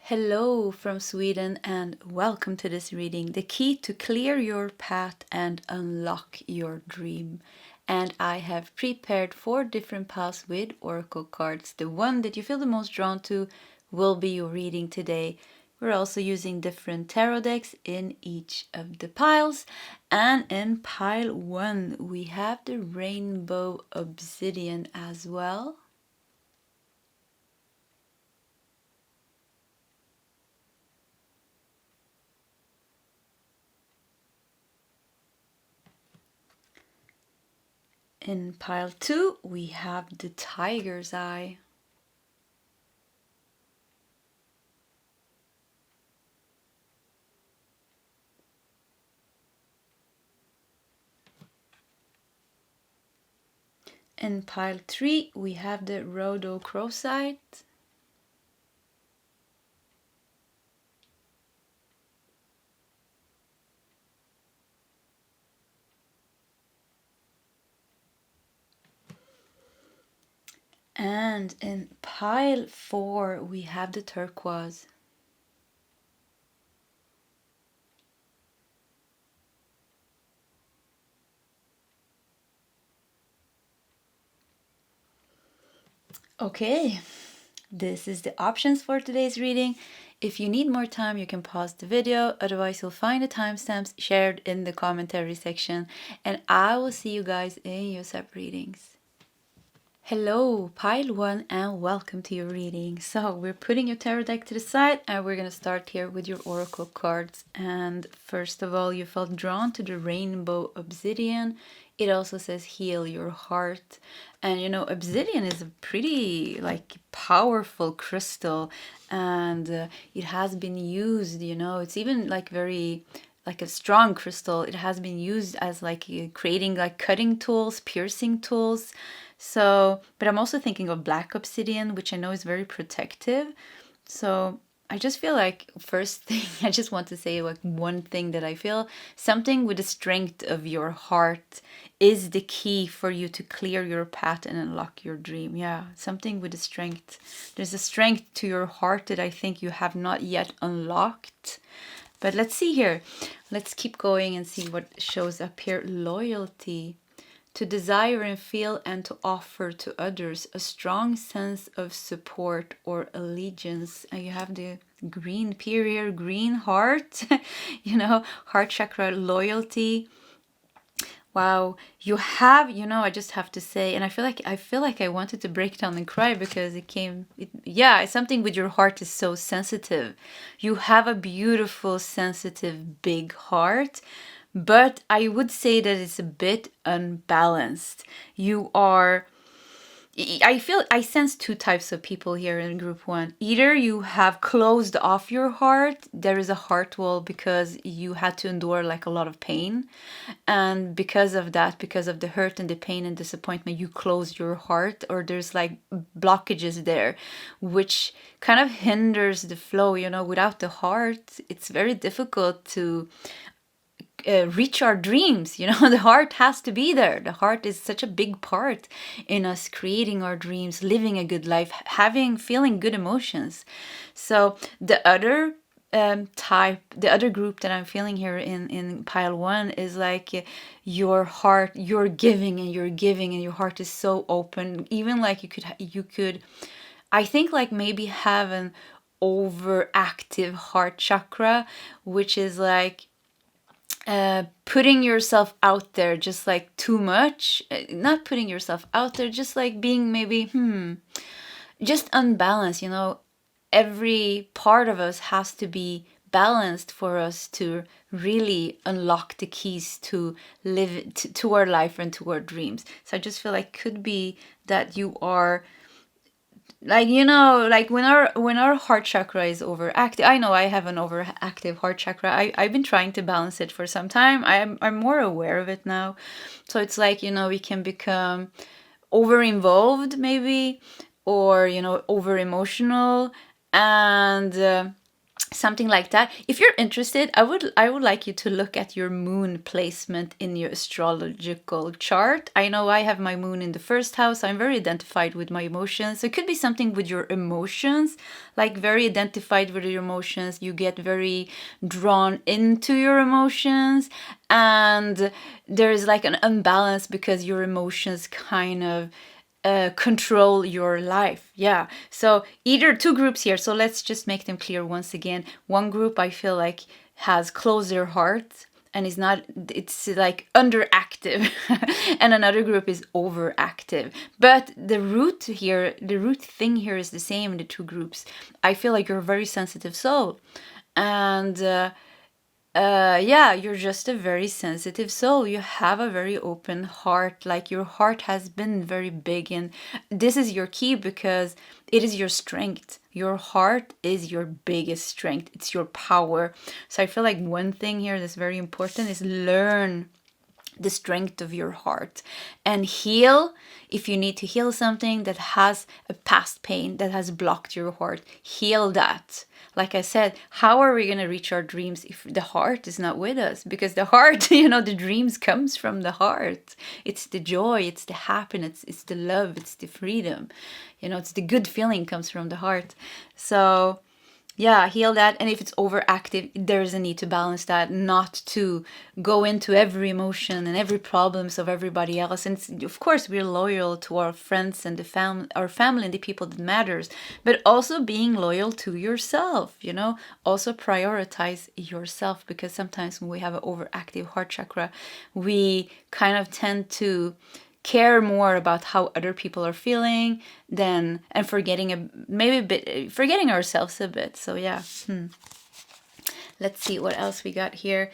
Hello from Sweden and welcome to this reading, the key to clear your path and unlock your dream. And I have prepared 4 different paths with oracle cards. The one that you feel the most drawn to will be your reading today. We're also using different tarot decks in each of the piles. And in pile 1 we have the rainbow obsidian as well. In pile 2, we have the tiger's eye. In pile 3, we have the Rhodochrosite. And in pile 4, we have the turquoise. Okay, this is the options for today's reading. If you need more time, you can pause the video. Otherwise, you'll find the timestamps shared in the commentary section. And I will see you guys in your sub readings. Hello, pile 1, and welcome to your reading. So we're putting your tarot deck to the side and we're going to start here with your oracle cards. And first of all, you felt drawn to the rainbow obsidian. It also says heal your heart. And you know, obsidian is a pretty powerful crystal, and it has been used, you know, it's even very like a strong crystal. It has been used as creating cutting tools, piercing tools. So, but I'm also thinking of black obsidian, which I know is very protective. So I just feel like first thing, I just want to say one thing that I feel, something with the strength of your heart is the key for you to clear your path and unlock your dream. Yeah, something with the strength. There's a strength to your heart that I think you have not yet unlocked. But let's see here. Let's keep going and see what shows up here. Loyalty. To desire and feel and to offer to others a strong sense of support or allegiance. And you have the green period, green heart, you know, heart chakra, loyalty. Wow, you have, you know, I just have to say, and I feel like I wanted to break down and cry because yeah, something with your heart is so sensitive. You have a beautiful, sensitive, big heart. But I would say that it's a bit unbalanced. I sense 2 types of people here in group 1. Either you have closed off your heart, there is a heart wall because you had to endure a lot of pain. And because of that, because of the hurt and the pain and disappointment, you close your heart, or there's blockages there, which kind of hinders the flow. You know, without the heart, it's very difficult to reach our dreams. You know, the heart has to be there. The heart is such a big part in us creating our dreams, living a good life, feeling good emotions. So the other the other group that I'm feeling here in pile 1 is your heart, you're giving and your heart is so open. Even you could I think maybe have an overactive heart chakra, which is putting yourself out there just too much. Not putting yourself out there, just being maybe just unbalanced. You know, every part of us has to be balanced for us to really unlock the keys to live to our life and to our dreams. So I just feel could be that you are you know, when our heart chakra is overactive. I know I have an overactive heart chakra. I've been trying to balance it for some time. I'm more aware of it now. So it's you know, we can become over involved maybe, or you know, over emotional, and something like that. If you're interested, I would like you to look at your moon placement in your astrological chart. I know I have my moon in the first house. I'm very identified with my emotions. So it could be something with your emotions, like very identified with your emotions. You get very drawn into your emotions, and there's like an imbalance because your emotions kind of control your life. Yeah. So either two groups here. So let's just make them clear once again. One group I feel like has closed their heart and is not, it's like underactive, and another group is overactive. But the root here, the root thing here is the same in the two groups. I feel like you're a very sensitive soul, and yeah, you're just a very sensitive soul. You have a very open heart. Like your heart has been very big, and this is your key because it is your strength. Your heart is your biggest strength. It's your power. So I feel like one thing here that's very important is learn the strength of your heart and heal. If you need to heal something that has a past pain that has blocked your heart, heal that. Like I said, how are we going to reach our dreams if the heart is not with us? Because the heart, the dreams comes from the heart. It's the joy, it's the happiness, it's the love, it's the freedom. It's the good feeling comes from the heart. So yeah, heal that. And if it's overactive, there's a need to balance that, not to go into every emotion and every problems of everybody else. And of course, we're loyal to our friends and our family and the people that matters, but also being loyal to yourself, also prioritize yourself, because sometimes when we have an overactive heart chakra, we kind of tend to care more about how other people are feeling and forgetting ourselves a bit. So yeah. Let's see what else we got here.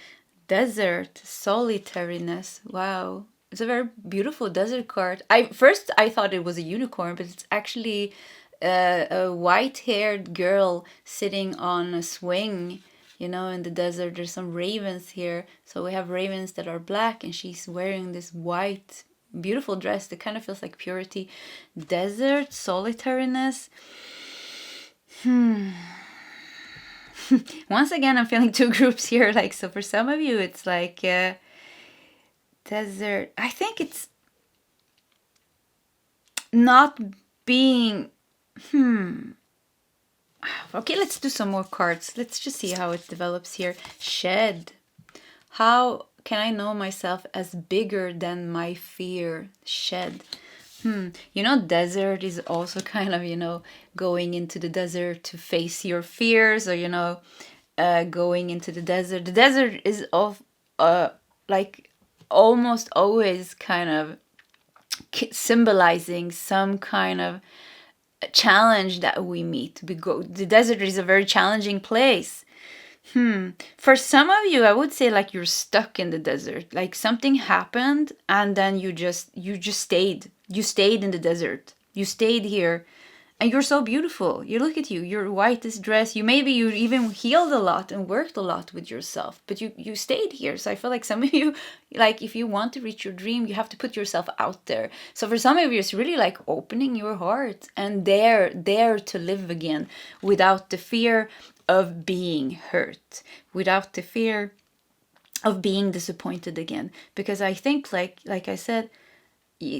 Desert, solitariness. Wow. It's a very beautiful desert card. I thought it was a unicorn, but it's actually a white-haired girl sitting on a swing. In the desert, there's some ravens here. So we have ravens that are black, and she's wearing this white beautiful dress that kind of feels like purity. Desert, solitariness. Once again, I'm feeling two groups here. So for some of you, it's like desert. I think it's not being. Okay, let's do some more cards. Let's just see how it develops here. Shed. How can I know myself as bigger than my fear? Shed. Desert is also kind of, going into the desert to face your fears, or, going into the desert. The desert is like almost always kind of symbolizing some kind of challenge that we meet. The desert is a very challenging place. For some of you, I would say like you're stuck in the desert. Like something happened and then you just stayed. You stayed in the desert. You stayed here. And you're so beautiful. You look at you. Your whitest dress. You even healed a lot and worked a lot with yourself. But you stayed here. So I feel like some of you, like if you want to reach your dream, you have to put yourself out there. So for some of you, it's really like opening your heart and dare to live again without the fear of being hurt, without the fear of being disappointed again. Because I think like I said,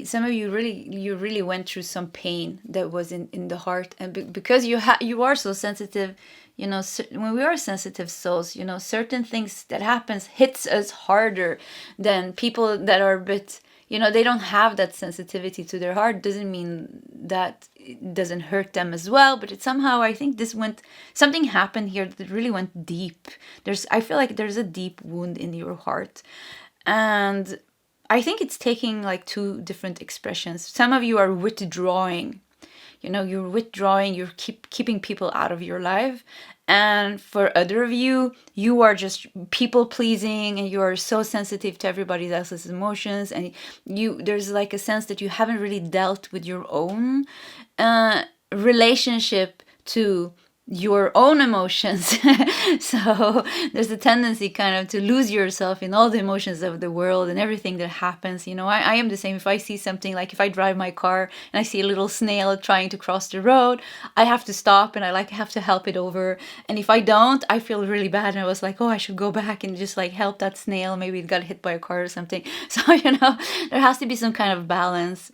some of you really went through some pain that was in the heart, and because you are so sensitive, when we are sensitive souls, certain things that happens hits us harder than people that are a bit, they don't have that sensitivity to their heart. Doesn't mean that it doesn't hurt them as well, but it somehow, I think something happened here that really went deep. I feel like there's a deep wound in your heart, and I think it's taking like two different expressions. Some of you are withdrawing. You're withdrawing, you're keeping people out of your life. And for other of you, you are just people pleasing and you are so sensitive to everybody else's emotions. And there's like a sense that you haven't really dealt with your own relationship to your own emotions. So there's a tendency kind of to lose yourself in all the emotions of the world and everything that happens. You know, I am the same. If I see something, like if I drive my car and I see a little snail trying to cross the road, I have to stop and I like have to help it over. And if I don't, I feel really bad. And I was like, oh, I should go back and just like help that snail. Maybe it got hit by a car or something. So, you know, there has to be some kind of balance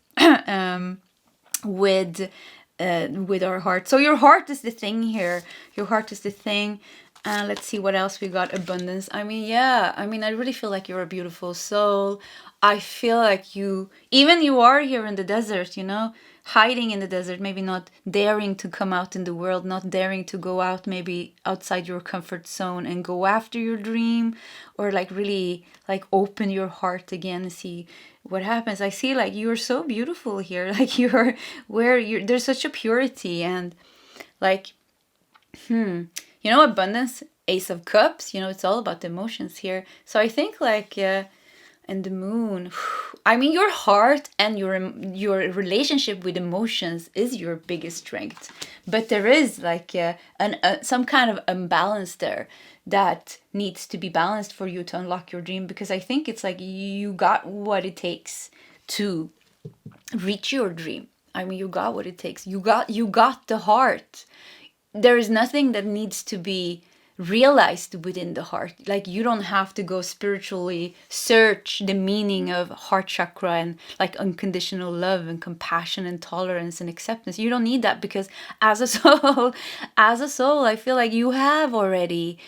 with our heart. So your heart is the thing here. Your heart is the thing. Let's see what else we got. Abundance. I mean, yeah. I mean, I really feel like you're a beautiful soul. I feel like you are here in the desert, you know, hiding in the desert, maybe not daring to come out in the world, not daring to go out, maybe outside your comfort zone and go after your dream, or like really like open your heart again and see what happens. I see like you're so beautiful here. Like there's such a purity and like, you know, abundance, Ace of Cups, you know, it's all about the emotions here. So I think like, and the moon, I mean, your heart and your relationship with emotions is your biggest strength. But there is like some kind of imbalance there that needs to be balanced for you to unlock your dream, because I think it's like you got what it takes to reach your dream. I mean, you got what it takes. You got the heart. There is nothing that needs to be realized within the heart. Like you don't have to go spiritually search the meaning of heart chakra and like unconditional love and compassion and tolerance and acceptance. You don't need that, because as a soul, I feel like you have already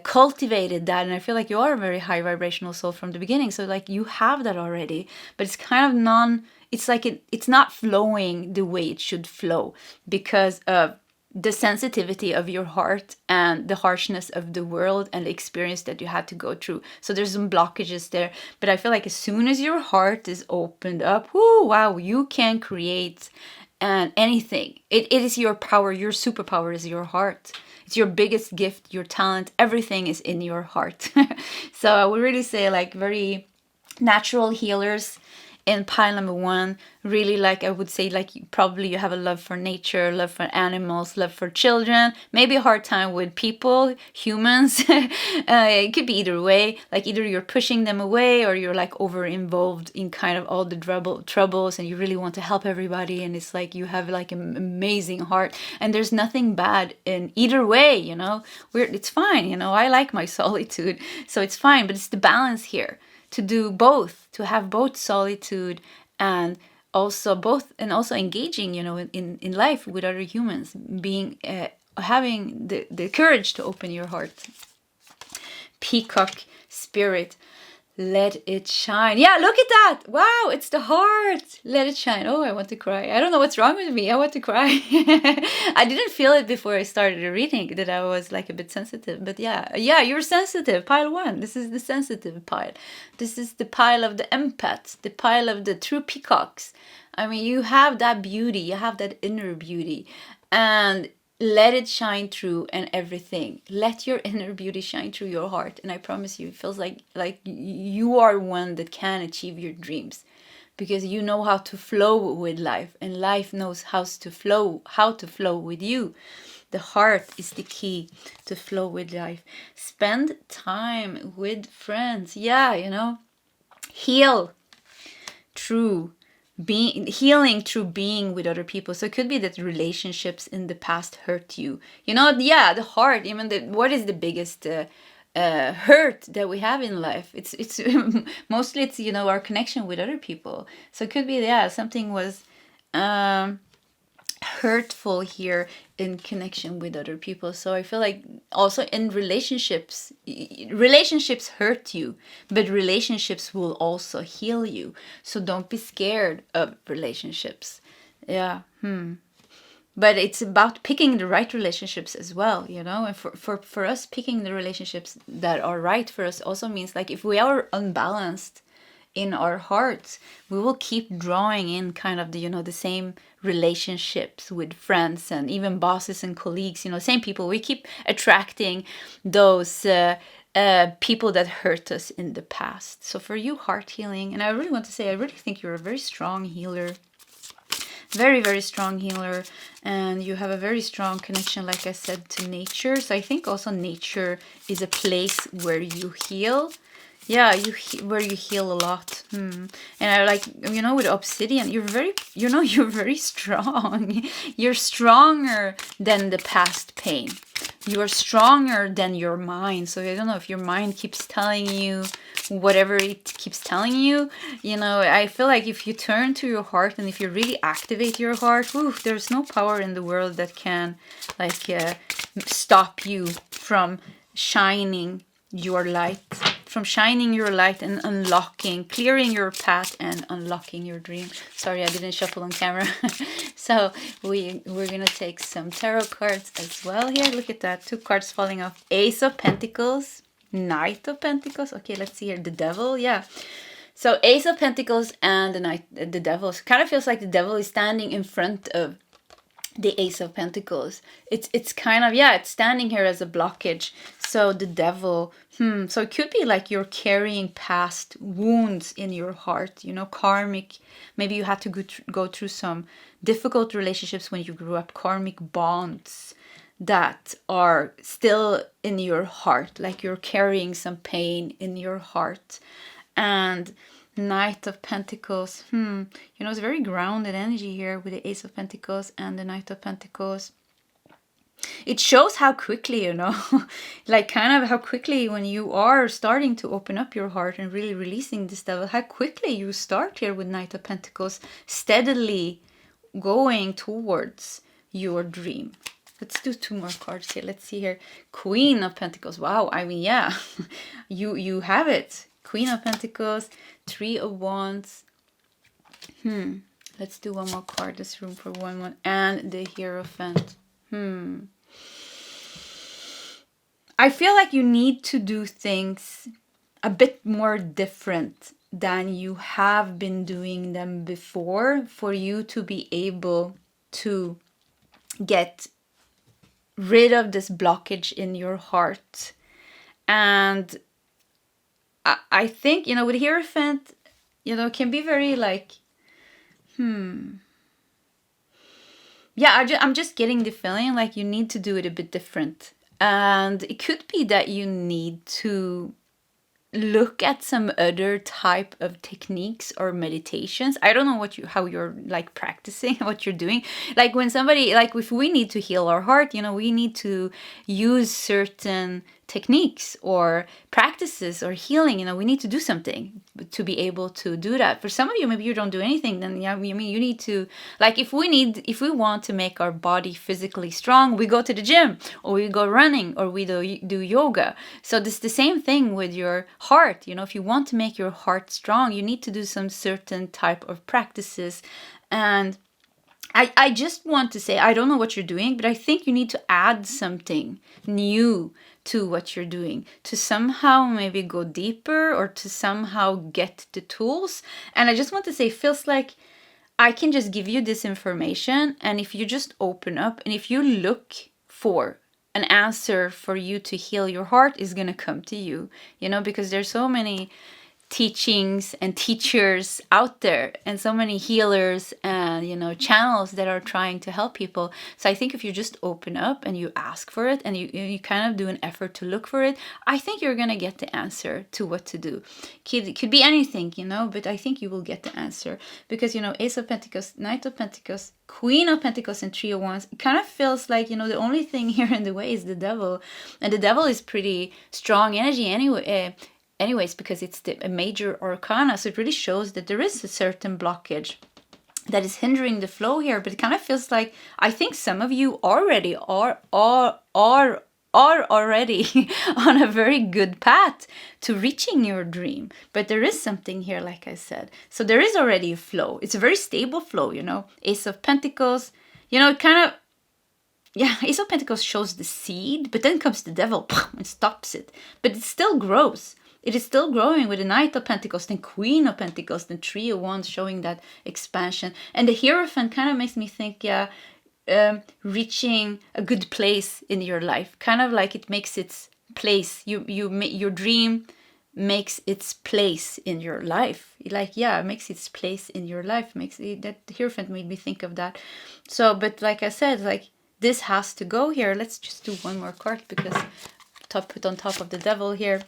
cultivated that, and I feel like you are a very high vibrational soul from the beginning. So like you have that already, but it's kind of it's like it's not flowing the way it should flow because of the sensitivity of your heart and the harshness of the world and the experience that you had to go through. So there's some blockages there. But I feel like as soon as your heart is opened up, wow, you can create anything. It is your power. Your superpower is your heart. It's your biggest gift, your talent. Everything is in your heart. So I would really say like very natural healers in pile number 1, really, like I would say, like probably you have a love for nature, love for animals, love for children, maybe a hard time with people, humans. It could be either way, like either you're pushing them away or you're like over involved in kind of all the troubles and you really want to help everybody, and it's like you have like an amazing heart, and there's nothing bad in either way, you know. It's fine, you know. I like my solitude, so it's fine, but it's the balance here to do both, to have both solitude and also engaging, you know, in life with other humans, being having the courage to open your heart. Peacock spirit, let it shine. Yeah, look at that. Wow, it's the heart. Let it shine. Oh, I want to cry. I don't know what's wrong with me. I want to cry. I didn't feel it before I started reading that I was like a bit sensitive. But yeah, you're sensitive. Pile 1. This is the sensitive pile. This is the pile of the empaths, the pile of the true peacocks. I mean, you have that beauty. You have that inner beauty. And let it shine through and everything. Let your inner beauty shine through your heart. And I promise you, it feels like you are one that can achieve your dreams, because you know how to flow with life, and life knows how to flow with you. The heart is the key to flow with life. Spend time with friends. Yeah, you know, heal through healing through being with other people. So it could be that relationships in the past hurt you, you know. Yeah, the heart, even what is the biggest hurt that we have in life? It's mostly it's, you know, our connection with other people. So it could be, yeah, something was hurtful here in connection with other people. So I feel like also in relationships hurt you, but relationships will also heal you. So don't be scared of relationships. Yeah. But it's about picking the right relationships as well, you know. And for us, picking the relationships that are right for us also means like if we are unbalanced in our hearts, we will keep drawing in kind of the, you know, the same relationships with friends and even bosses and colleagues, you know, same people. We keep attracting those people that hurt us in the past. So for you, heart healing, and I really want to say, I really think you're a very strong healer. very, very strong healer, and you have a very strong connection, like I said, to nature. So I think also nature is a place where you heal. Yeah, where you heal a lot. And I like, you know, with Obsidian, you're very, you know, you're very strong. You're stronger than the past pain. You are stronger than your mind. So I don't know if your mind keeps telling you whatever it keeps telling you. You know, I feel like if you turn to your heart and if you really activate your heart, there's no power in the world that can like stop you from shining your light, and unlocking, clearing your path and unlocking your dream. Sorry, I didn't shuffle on camera. So we're gonna take some tarot cards as well here. Look at that, 2 cards falling off. Ace of Pentacles, Knight of Pentacles. Okay, let's see here. The Devil, yeah. So Ace of Pentacles and the Devil. So kind of feels like the Devil is standing in front of the Ace of Pentacles. It's kind of, yeah, it's standing here as a blockage. So the Devil, so it could be like you're carrying past wounds in your heart, you know, karmic. Maybe you had to go through some difficult relationships when you grew up, karmic bonds that are still in your heart, like you're carrying some pain in your heart. And Knight of Pentacles, you know, it's very grounded energy here with the Ace of Pentacles and the Knight of Pentacles. It shows how quickly, you know, like kind of how quickly when you are starting to open up your heart and really releasing this Devil, how quickly you start here with Knight of Pentacles, steadily going towards your dream. Let's do 2 more cards here. Let's see here. Queen of Pentacles. Wow, I mean, yeah, you have it. Queen of Pentacles, 3 of Wands. Let's do 1 more card. There's room for 1 more. And the Hierophant. I feel like you need to do things a bit more different than you have been doing them before for you to be able to get rid of this blockage in your heart. And I think, you know, with Hierophant, you know, it can be very like, yeah, I'm just getting the feeling like you need to do it a bit different. And it could be that you need to look at some other type of techniques or meditations. I don't know how you're like practicing, what you're doing. Like when somebody, like if we need to heal our heart, you know, we need to use certain techniques or practices or healing, you know, we need to do something to be able to do that. For some of you, maybe you don't do anything, then yeah, I mean, you need to, like if we want to make our body physically strong, we go to the gym or we go running or we do yoga. So this is the same thing with your heart. You know, if you want to make your heart strong, you need to do some certain type of practices. And I just want to say, I don't know what you're doing, but I think you need to add something new to what you're doing to somehow maybe go deeper or to somehow get the tools. And I just want to say, it feels like I can just give you this information, and if you just open up and if you look for an answer for you to heal your heart, is going to come to you, you know, because there's so many teachings and teachers out there and so many healers and, you know, channels that are trying to help people. So I think if you just open up and you ask for it and you kind of do an effort to look for it, I think you're going to get the answer to what to do. It could be anything, you know, but I think you will get the answer because, you know, Ace of Pentacles, Knight of Pentacles, Queen of Pentacles and 3 of Wands, it kind of feels like, you know, the only thing here in the way is the Devil. And the Devil is pretty strong energy anyways, because it's a major arcana. So it really shows that there is a certain blockage that is hindering the flow here. But it kind of feels like, I think some of you already are already on a very good path to reaching your dream. But there is something here, like I said. So there is already a flow. It's a very stable flow, you know. Ace of Pentacles, you know, it kind of, yeah, Ace of Pentacles shows the seed, but then comes the Devil and stops it. But it still grows. It is still growing with the Knight of Pentacles, then Queen of Pentacles, then 3 of Wands showing that expansion. And the Hierophant kind of makes me think, yeah, reaching a good place in your life. Kind of like it makes its place. Your dream makes its place in your life. Like, yeah, makes its place in your life. Makes it, that Hierophant made me think of that. So, but like I said, like, this has to go here. Let's just do one more card, because put on top of the devil here,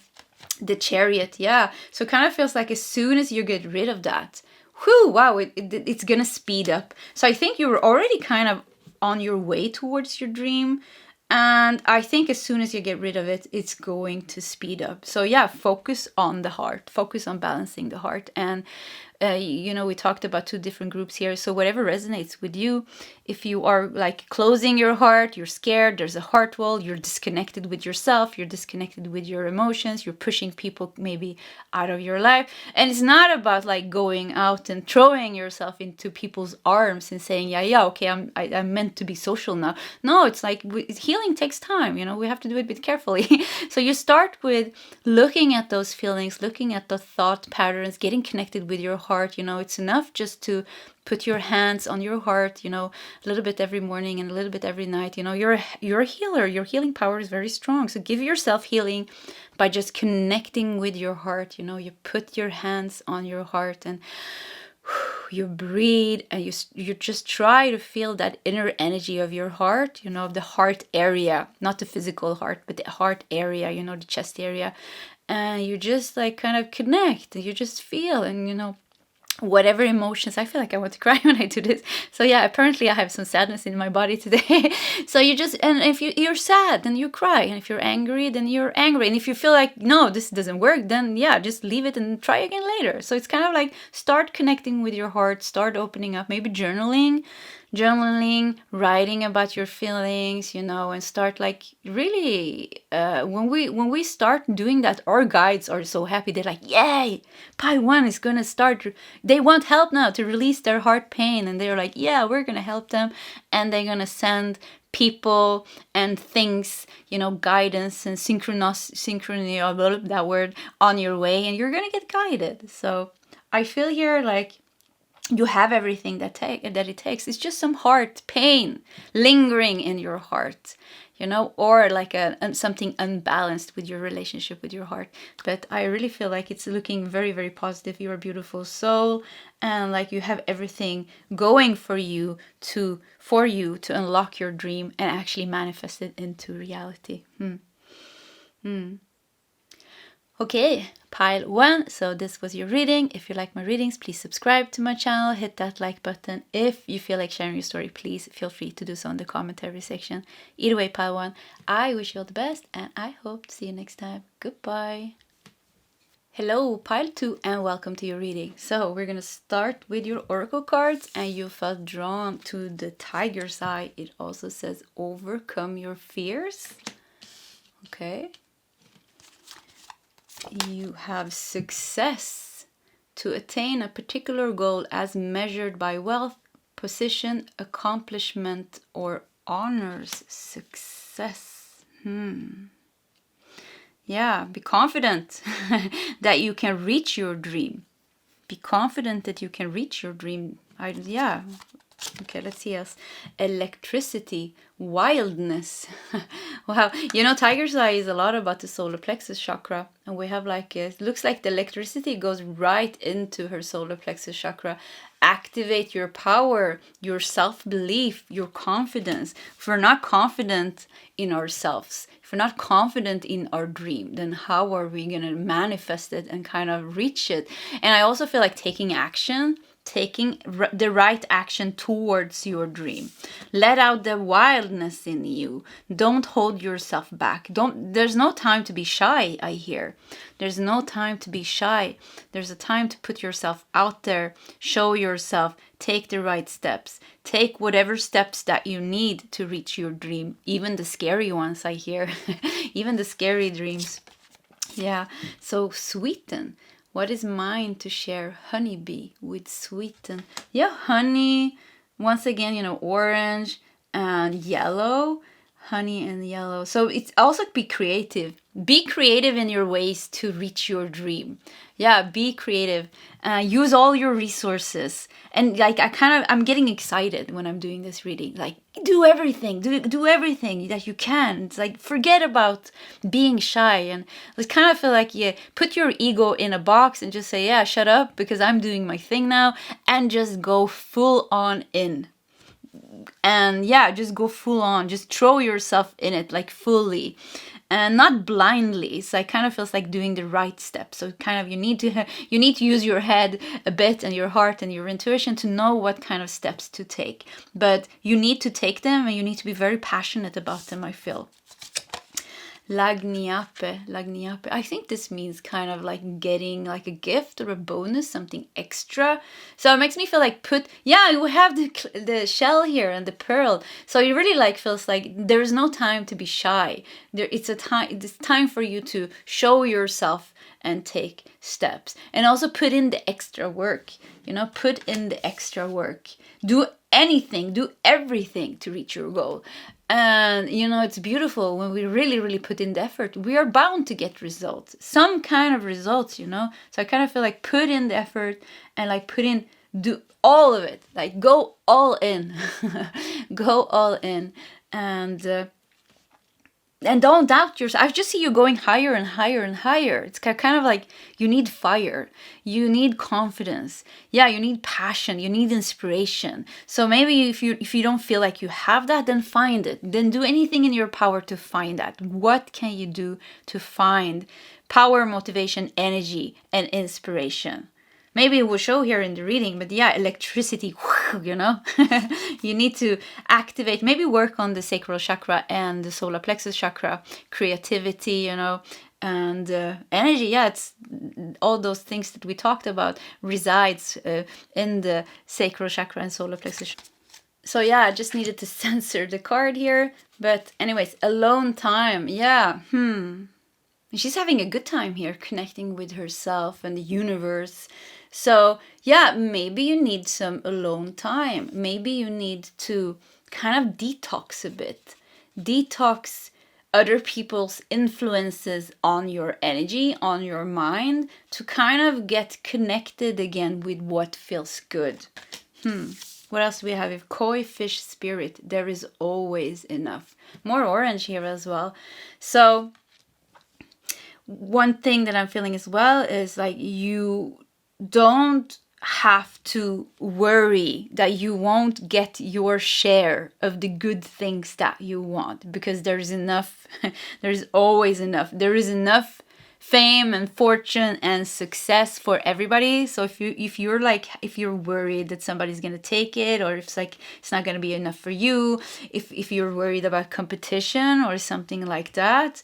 the Chariot. Yeah, so it kind of feels like as soon as you get rid of that, whew, wow, it's gonna speed up. So I think you were already kind of on your way towards your dream, and I think as soon as you get rid of it, it's going to speed up. So yeah, focus on the heart, focus on balancing the heart. And you know, we talked about 2 different groups here. So whatever resonates with you, if you are like closing your heart, you're scared, there's a heart wall, you're disconnected with yourself, you're disconnected with your emotions, you're pushing people maybe out of your life. And it's not about like going out and throwing yourself into people's arms and saying, yeah, okay, I'm meant to be social now. No, it's like healing takes time, you know, we have to do it a bit carefully. So you start with looking at those feelings, looking at the thought patterns, getting connected with your heart. You know, it's enough just to put your hands on your heart, you know, a little bit every morning and a little bit every night. You know, you're a healer. Your healing power is very strong. So give yourself healing by just connecting with your heart. You know, you put your hands on your heart and you breathe, and you just try to feel that inner energy of your heart, you know, the heart area, not the physical heart, but the heart area, you know, the chest area. And you just like kind of connect, and you just feel, and you know, whatever emotions. I feel like I want to cry when I do this. So yeah, apparently I have some sadness in my body today. So you just, and if you're sad, then you cry. And if you're angry, then you're angry. And if you feel like, no, this doesn't work, then yeah, just leave it and try again later. So it's kind of like start connecting with your heart, start opening up, maybe journaling, writing about your feelings, you know, and start like really, when we start doing that, our guides are so happy. They're like, yay, Pi 1 is gonna start, they want help now to release their heart pain, and they're like, yeah, we're gonna help them, and they're gonna send people and things, you know, guidance and synchrony, that word, on your way, and you're gonna get guided. So I feel here like you have everything that it takes. It's just some heart pain lingering in your heart, you know, or like something unbalanced with your relationship with your heart. But I really feel like it's looking very, very positive. You're a beautiful soul, and like you have everything going for you to unlock your dream and actually manifest it into reality. Okay, pile 1. So this was your reading. If you like my readings, please subscribe to my channel, hit that like button. If you feel like sharing your story, please feel free to do so in the commentary section. Either way, pile 1, I wish you all the best, and I hope to see you next time. Goodbye. Hello, pile 2, and welcome to your reading. So we're gonna start with your oracle cards, and you felt drawn to the tiger's eye. It also says overcome your fears. Okay. You have success to attain a particular goal as measured by wealth, position, accomplishment, or honors. Success. Yeah, be confident that you can reach your dream. Be confident that you can reach your dream. Yeah. Okay, let's see us. Electricity, wildness. Wow, you know, tiger's eye is a lot about the solar plexus chakra, and we have like, it looks like the electricity goes right into her solar plexus chakra. Activate your power, your self-belief, your confidence. If we're not confident in ourselves, if we're not confident in our dream, then how are we going to manifest it and kind of reach it? And I also feel like taking action, taking the right action towards your dream. Let out the wildness in you. Don't hold yourself back. There's no time to be shy, I hear. There's no time to be shy. There's a time to put yourself out there, show yourself, take the right steps. Take whatever steps that you need to reach your dream. Even the scary ones, I hear. Even the scary dreams. Yeah, so sweeten. What is mine to share? Honeybee with sweeten. Yeah, honey. Once again, you know, orange and yellow. Honey and yellow. So it's also be creative. Be creative in your ways to reach your dream. Yeah, be creative. Use all your resources. And like I'm getting excited when I'm doing this reading. Like do everything. Do everything that you can. It's like forget about being shy, and I kind of feel like put your ego in a box and just say, yeah, shut up because I'm doing my thing now, and just go full on in. And yeah, just go full on. Just throw yourself in it like fully. And not blindly. So it kind of feels like doing the right step. So kind of you need to use your head a bit and your heart and your intuition to know what kind of steps to take. But you need to take them, and you need to be very passionate about them, I feel. Lagniape. I think this means kind of like getting like a gift or a bonus, something extra. So it makes me feel like you have the shell here and the pearl. So it really like feels like there is no time to be shy. It's time for you to show yourself and take steps, and also put in the extra work. Put in the extra work. Do anything, do everything to reach your goal. And it's beautiful when we really, really put in the effort. We are bound to get results, some kind of results, So I kind of feel like put in the effort and like do all of it, like go all in, go all in, and don't doubt yourself. I just see you going higher and higher and higher. It's kind of like you need fire. You need confidence. Yeah, you need passion. You need inspiration. So maybe if you don't feel like you have that, then find it. Then do anything in your power to find that. What can you do to find power, motivation, energy, and inspiration? Maybe it will show here in the reading, but yeah, electricity, you need to activate, maybe work on the sacral chakra and the solar plexus chakra, creativity, and energy. Yeah, it's all those things that we talked about resides in the sacral chakra and solar plexus. So yeah, I just needed to censor the card here. But anyways, alone time. Yeah, She's having a good time here, connecting with herself and the universe. So yeah, maybe you need some alone time. Maybe you need to kind of detox a bit. Detox other people's influences on your energy, on your mind, to kind of get connected again with what feels good. What else do we have? If koi fish spirit, there is always enough. More orange here as well. So one thing that I'm feeling as well is like you don't have to worry that you won't get your share of the good things that you want, because there's enough. There's always enough. There is enough fame and fortune and success for everybody. So if you're worried that somebody's gonna take it, or if it's not gonna be enough for you, if you're worried about competition or something like that,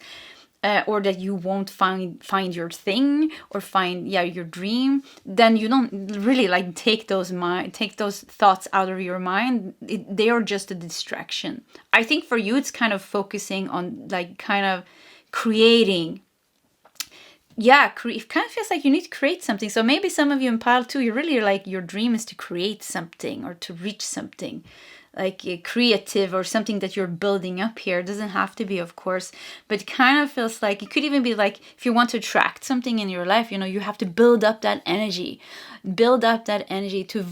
or that you won't find your thing or find your dream, then you don't really take those thoughts out of your mind. They are just a distraction. I think for you it's kind of focusing on kind of creating. It kind of feels like you need to create something. So maybe some of you in pile 2, you really your dream is to create something or to reach something creative, or something that you're building up here. It doesn't have to be, of course, but it kind of feels like it could even be if you want to attract something in your life, you have to build up that energy to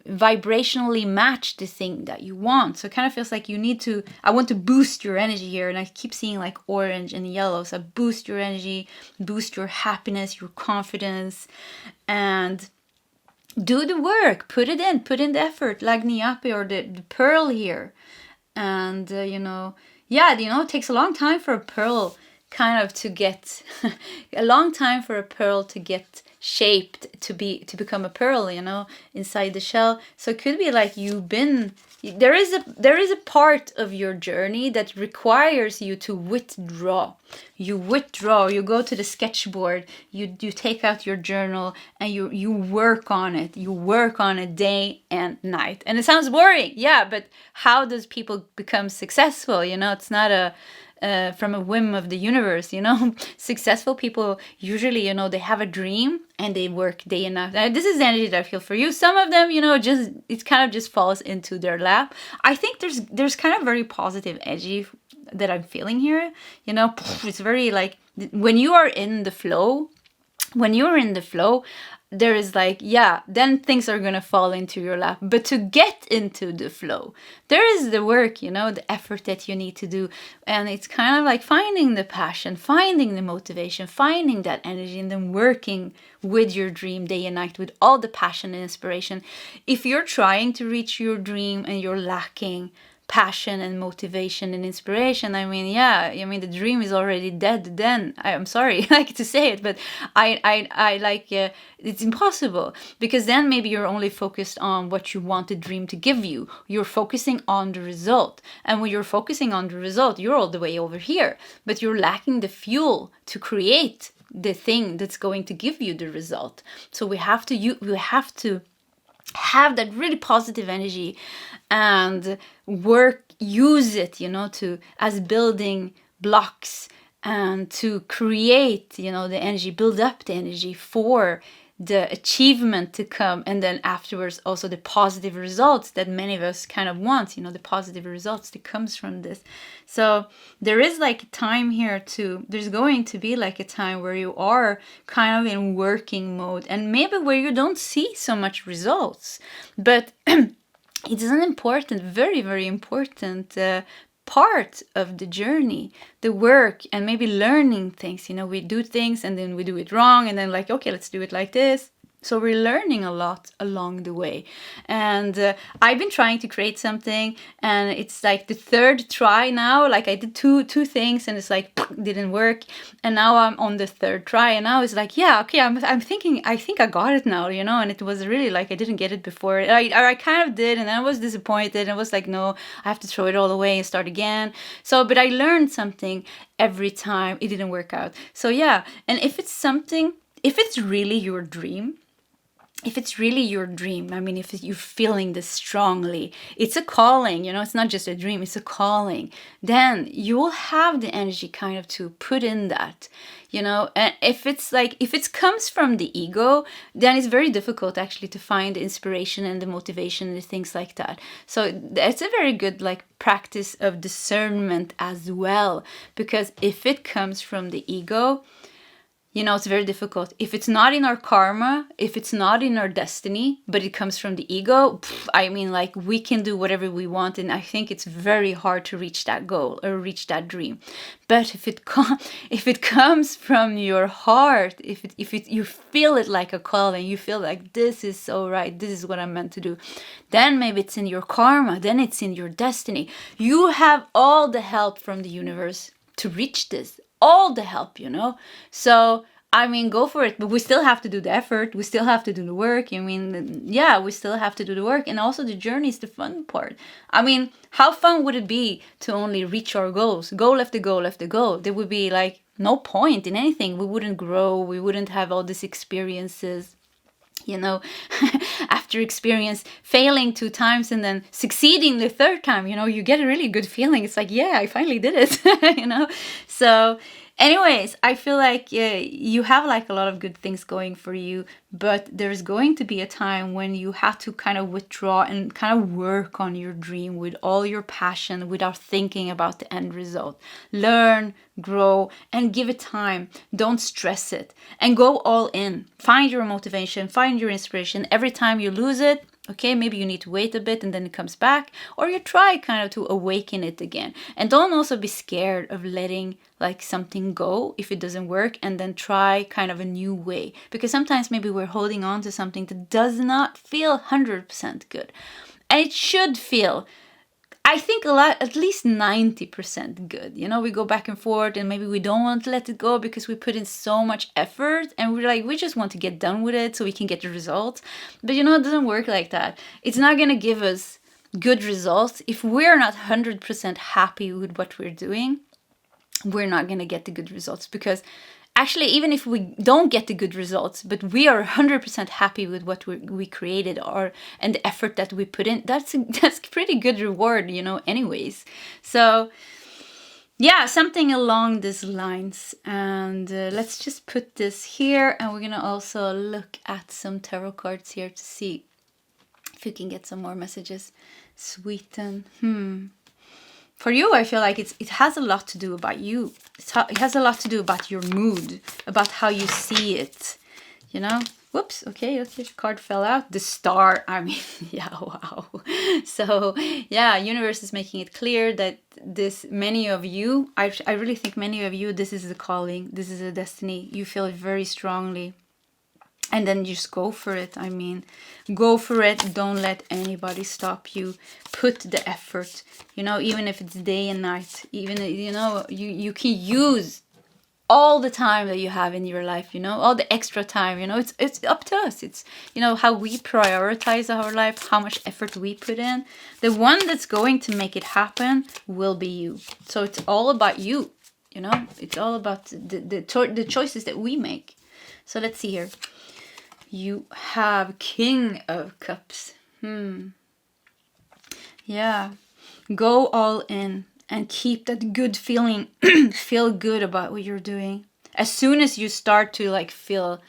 vibrationally match the thing that you want. So it kind of feels like I want to boost your energy here, and I keep seeing orange and yellow. So boost your energy, boost your happiness, your confidence, and do the work. Put in the effort, Lagniape, or the pearl here. And it takes a long time for a pearl kind of to get a long time for a pearl to get shaped to become a pearl, inside the shell. So it could be there is a part of your journey that requires you to withdraw. You go to the sketchboard, you take out your journal, and you work on it. You work on it day and night. And it sounds boring, but how does people become successful? It's not from a whim of the universe, you know. Successful people usually, you know, they have a dream and they work day and night. This is the energy that I feel for you. Some of them, you know, just it kind of just falls into their lap. I think there's kind of very positive energy that I'm feeling here. You know, it's very like when you are in the flow. When you're in the flow, there is like, yeah, then things are gonna fall into your lap. But to get into the flow, there is the work, you know, the effort that you need to do. And it's kind of like finding the passion, finding the motivation, finding that energy, and then working with your dream day and night with all the passion and inspiration. If you're trying to reach your dream and you're lacking passion and motivation and inspiration, I mean, yeah, I mean, the dream is already dead then. I'm sorry like to say it, but I like it's impossible, because then maybe you're only focused on what you want the dream to give you. You're focusing on the result, and when you're focusing on the result, you're all the way over here, but you're lacking the fuel to create the thing that's going to give you the result. So we have to have that really positive energy and use it, you know, to as building blocks, and to create, you know, the energy, build up the energy for the achievement to come, and then afterwards also the positive results that many of us kind of want, you know, the positive results that comes from this. So there is like a time here too, there's going to be like a time where you are kind of in working mode, and maybe where you don't see so much results, but it is an important, very, very important part of the journey, the work, and maybe learning things. You know, we do things and then we do it wrong, and then like, okay, let's do it like this. So we're learning a lot along the way. And I've been trying to create something, and it's like the third try now. Like I did two things, and it's like didn't work. And now I'm on the third try, and now it's like, yeah, okay, I'm thinking, I think I got it now, you know. And it was really like I didn't get it before. I kind of did, and then I was disappointed. And I was like, no, I have to throw it all away and start again. So, but I learned something every time it didn't work out. So yeah, and if it's really your dream, I mean, if you're feeling this strongly, it's a calling, you know, it's not just a dream, it's a calling, then you will have the energy kind of to put in that, you know. And if it comes from the ego, then it's very difficult actually to find the inspiration and the motivation and things like that. So it's a very good like practice of discernment as well, because if it comes from the ego, you know, it's very difficult. If it's not in our karma, if it's not in our destiny, but it comes from the ego, I mean, like, we can do whatever we want, and I think it's very hard to reach that goal or reach that dream. But if it comes from your heart, you feel it like a calling, you feel like this is so right, this is what I'm meant to do, then maybe it's in your karma, then it's in your destiny. You have all the help from the universe to reach this. All the help, you know. So I mean, go for it, but we still have to do the effort, we still have to do the work. I mean, yeah, we still have to do the work, and also the journey is the fun part. I mean, how fun would it be to only reach our goals, goal after goal after goal? There would be like no point in anything. We wouldn't grow, we wouldn't have all these experiences, you know. After experience failing 2 times and then succeeding the 3rd time, you know, you get a really good feeling. It's like, yeah, I finally did it, you know. So anyways, I feel like you have like a lot of good things going for you, but there's going to be a time when you have to kind of withdraw and kind of work on your dream with all your passion without thinking about the end result. Learn, grow, and give it time. Don't stress it, and go all in. Find your motivation, find your inspiration. Every time you lose it, okay, maybe you need to wait a bit and then it comes back, or you try kind of to awaken it again. And don't also be scared of letting like something go if it doesn't work, and then try kind of a new way, because sometimes maybe we're holding on to something that does not feel 100% good, and it should feel, I think, at least 90% good. You know, we go back and forth, and maybe we don't want to let it go because we put in so much effort, and we just want to get done with it so we can get the results. But you know, it doesn't work like that. It's not going to give us good results if we're not 100% happy with what we're doing. We're not going to get the good results, because actually, even if we don't get the good results, but we are 100% happy with what we created, and the effort that we put in, that's pretty good reward, you know, anyways. So yeah, something along these lines. And let's just put this here, and we're gonna also look at some tarot cards here to see if we can get some more messages. Sweeten. For you, I feel like it has a lot to do about you. It has a lot to do about your mood, about how you see it, you know? Whoops, okay, card fell out. The star, I mean, yeah, wow. So, yeah, universe is making it clear that many of you, I really think many of you, this is the calling, this is a destiny. You feel it very strongly. And then just go for it. I mean, go for it. Don't let anybody stop you. Put the effort, you know, even if it's day and night, even, you know, you can use all the time that you have in your life, you know, all the extra time, you know, it's up to us. It's, you know, how we prioritize our life, how much effort we put in. The one that's going to make it happen will be you. So it's all about you, you know, it's all about the choices that we make. So let's see here. You have King of Cups. Yeah. Go all in and keep that good feeling. Feel good about what you're doing. As soon as you start to like feel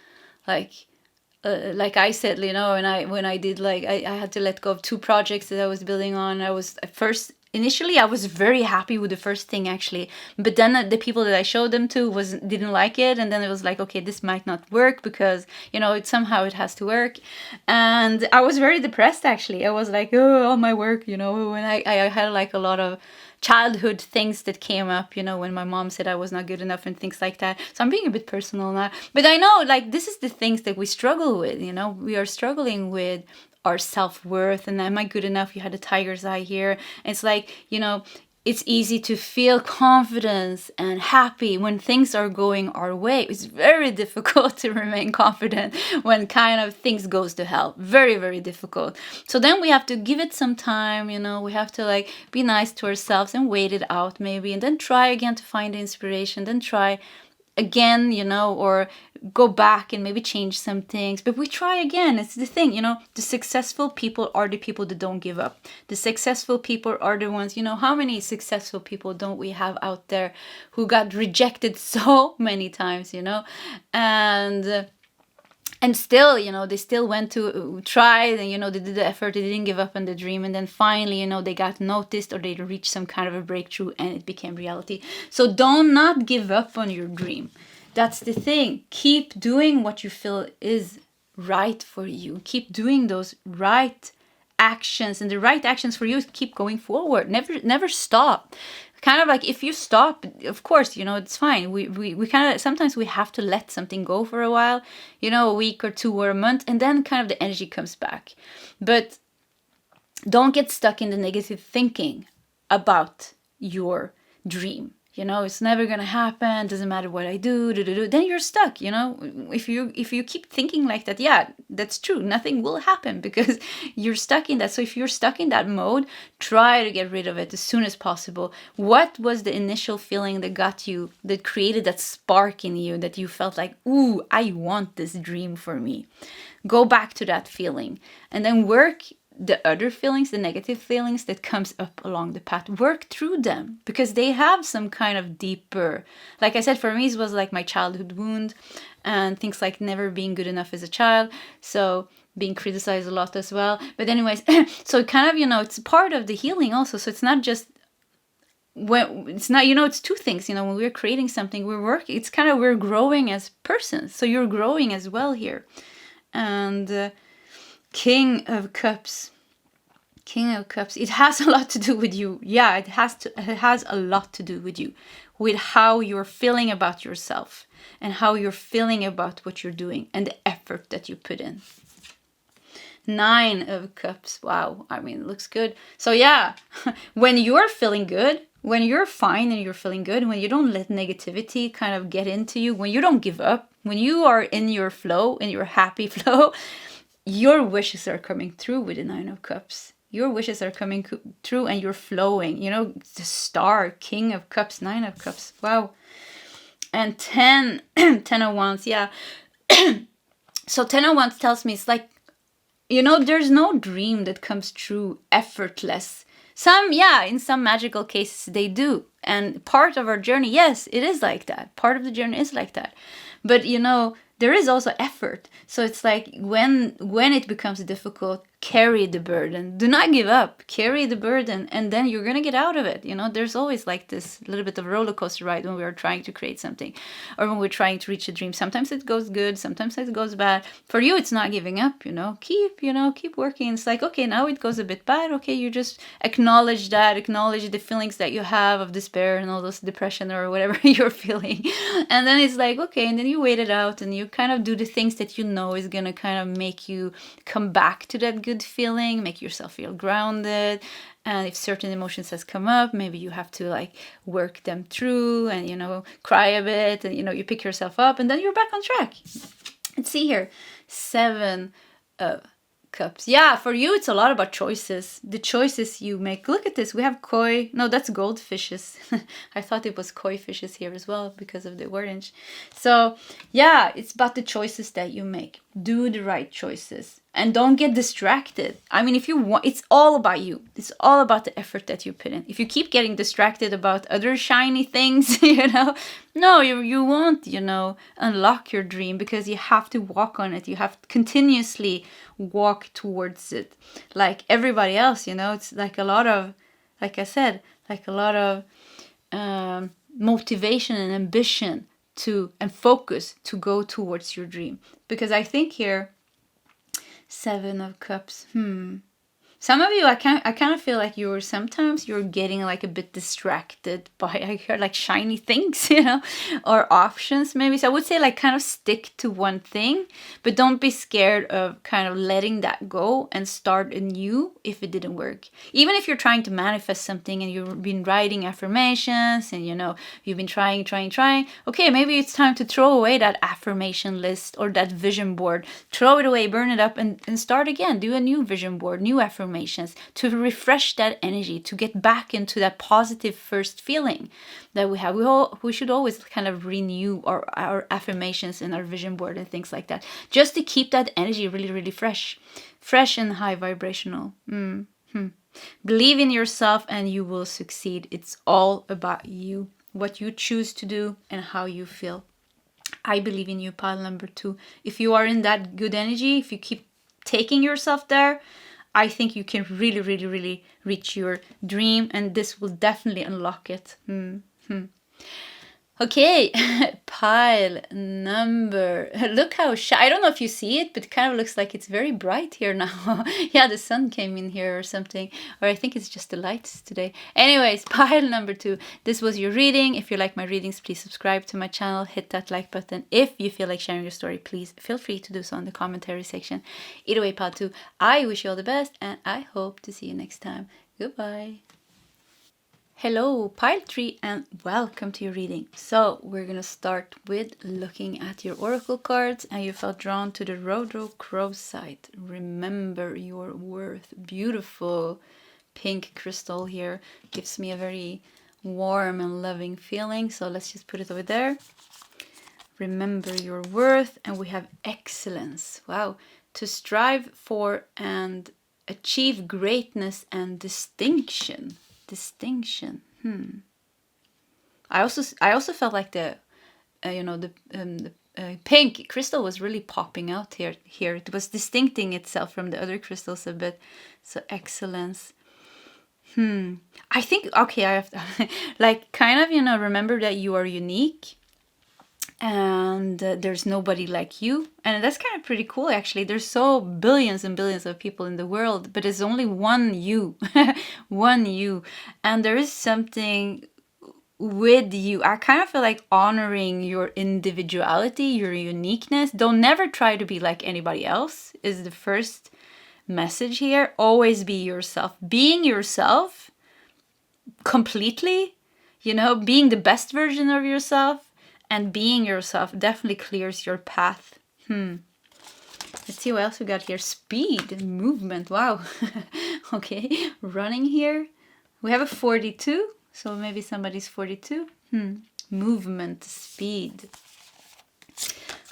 like I said, you know, when I did like I had to let go of 2 projects that I was building on. I was at first. Initially, I was very happy with the first thing, actually. But then the people that I showed them to didn't like it. And then it was like, okay, this might not work because, you know, somehow it has to work. And I was very depressed, actually. I was like, oh, all my work, you know. And I had like a lot of childhood things that came up, you know, when my mom said I was not good enough and things like that. So I'm being a bit personal now. But I know, like, this is the things that we struggle with, you know. We are struggling with our self-worth, and am I good enough? You had a tiger's eye here. It's like, you know, it's easy to feel confidence and happy when things are going our way. It's very difficult to remain confident when kind of things goes to hell. Very, very difficult. So then we have to give it some time, you know, we have to like be nice to ourselves and wait it out maybe, and then try again to find inspiration, then try again, you know, or go back and maybe change some things, but we try again. It's the thing, you know, the successful people are the people that don't give up. The successful people are the ones, you know, how many successful people don't we have out there who got rejected so many times, you know, and still, you know, they still went to try, and, you know, they did the effort, they didn't give up on the dream. And then finally, you know, they got noticed or they reached some kind of a breakthrough and it became reality. So don't not give up on your dream. That's the thing. Keep doing what you feel is right for you. Keep doing those right actions, and the right actions for you is keep going forward. Never stop. Kind of like if you stop, of course, you know, it's fine. We kind of, sometimes we have to let something go for a while, you know, a week or 2 or a month, and then kind of the energy comes back. But don't get stuck in the negative thinking about your dream. You know, it's never gonna happen. Doesn't matter what I do. Then you're stuck. You know, if you keep thinking like that, yeah, that's true. Nothing will happen because you're stuck in that. So if you're stuck in that mode, try to get rid of it as soon as possible. What was the initial feeling that got you, that created that spark in you, that you felt like, ooh, I want this dream for me? Go back to that feeling, and then work the other feelings, the negative feelings that comes up along the path. Work through them because they have some kind of deeper, like I said, for me it was like my childhood wound and things like never being good enough as a child, so being criticized a lot as well. But anyways, so kind of, you know, it's part of the healing also. So it's not just when it's not, you know, it's 2 things, you know, when we're creating something, we're working, it's kind of, we're growing as persons, so you're growing as well here. And King of Cups. King of Cups. It has a lot to do with you. Yeah, it has a lot to do with you. With how you're feeling about yourself. And how you're feeling about what you're doing. And the effort that you put in. 9 of Cups. Wow. I mean, it looks good. So yeah. When you're feeling good. When you're fine and you're feeling good. When you don't let negativity kind of get into you. When you don't give up. When you are in your flow. In your happy flow. Your wishes are coming through with the 9 of Cups. Your wishes are coming through and you're flowing. You know, the star, King of Cups, 9 of Cups. Wow. And 10 of Wands, yeah. So 10 of Wands tells me it's like, you know, there's no dream that comes true effortless. Some, yeah, in some magical cases they do. And part of our journey, yes, it is like that. Part of the journey is like that. But you know, there is also effort. So it's like when it becomes difficult, carry the burden. Do not give up. Carry the burden, and then you're gonna get out of it. You know, there's always like this little bit of a roller coaster ride when we are trying to create something, or when we're trying to reach a dream. Sometimes it goes good, sometimes it goes bad. For you, it's not giving up. You know, keep working. It's like, okay, now it goes a bit bad. Okay, you just acknowledge that, acknowledge the feelings that you have of despair and all those depression or whatever you're feeling, and then it's like, okay, and then you wait it out and you kind of do the things that you know is gonna kind of make you come back to that good feeling, make yourself feel grounded. And if certain emotions has come up, maybe you have to like work them through and, you know, cry a bit, and, you know, you pick yourself up and then you're back on track. Let's see here. 7 of Cups. Yeah, for you, it's a lot about choices. The choices you make. Look at this. We have koi. No, that's goldfishes. I thought it was koi fishes here as well because of the orange. So, yeah, it's about the choices that you make. Do the right choices. And don't get distracted. I mean, if you want, it's all about you. It's all about the effort that you put in. If you keep getting distracted about other shiny things, you know, no, you won't, you know, unlock your dream, because you have to walk on it. You have to continuously walk towards it like everybody else, you know. It's like a lot of, like I said, like a lot of motivation and ambition and focus to go towards your dream. Because I think here, 7 of Cups. Some of you, I kind of feel like sometimes you're getting like a bit distracted by, I hear, like shiny things, you know, or options maybe. So I would say like kind of stick to one thing, but don't be scared of kind of letting that go and start anew if it didn't work. Even if you're trying to manifest something and you've been writing affirmations and, you know, you've been trying. Okay, maybe it's time to throw away that affirmation list or that vision board. Throw it away, burn it up, and start again. Do a new vision board, new affirmations, to refresh that energy, to get back into that positive first feeling that we have. We should always kind of renew our affirmations and our vision board and things like that, just to keep that energy really, really fresh and high vibrational. Believe in yourself and you will succeed. It's all about you, what you choose to do and how you feel. I believe in you, pile number 2. If you are in that good energy, if you keep taking yourself there, I think you can really, really, really reach your dream, and this will definitely unlock it. Okay, pile number. Look how I don't know if you see it, but it kind of looks like it's very bright here now. Yeah, the sun came in here or something, or I think it's just the lights today. Anyways, pile number 2. This was your reading. If you like my readings, please subscribe to my channel. Hit that like button. If you feel like sharing your story, please feel free to do so in the commentary section. Either way, pile 2, I wish you all the best, and I hope to see you next time. Goodbye. Hello, pile 3, and welcome to your reading. So we're gonna start with looking at your oracle cards, and you felt drawn to the Rhodochrosite. Remember your worth. Beautiful pink crystal here. Gives me a very warm and loving feeling. So let's just put it over there. Remember your worth, and we have excellence. Wow. To strive for and achieve greatness and distinction. I also felt like the pink crystal was really popping out here. It was distincting itself from the other crystals a bit. So excellence. I think, okay, I have to like kind of, you know, remember that you are unique. And there's nobody like you, and that's kind of pretty cool actually. There's so billions and billions of people in the world, but there's only one you. One you, and there is something with you. I kind of feel like honoring your individuality, your uniqueness. Don't never try to be like anybody else is the first message here. Always be yourself. Being yourself completely, you know, being the best version of yourself. And being yourself definitely clears your path. Let's see what else we got here. Speed, movement, wow. Okay, running here. We have a 42, so maybe somebody's 42. Movement, speed.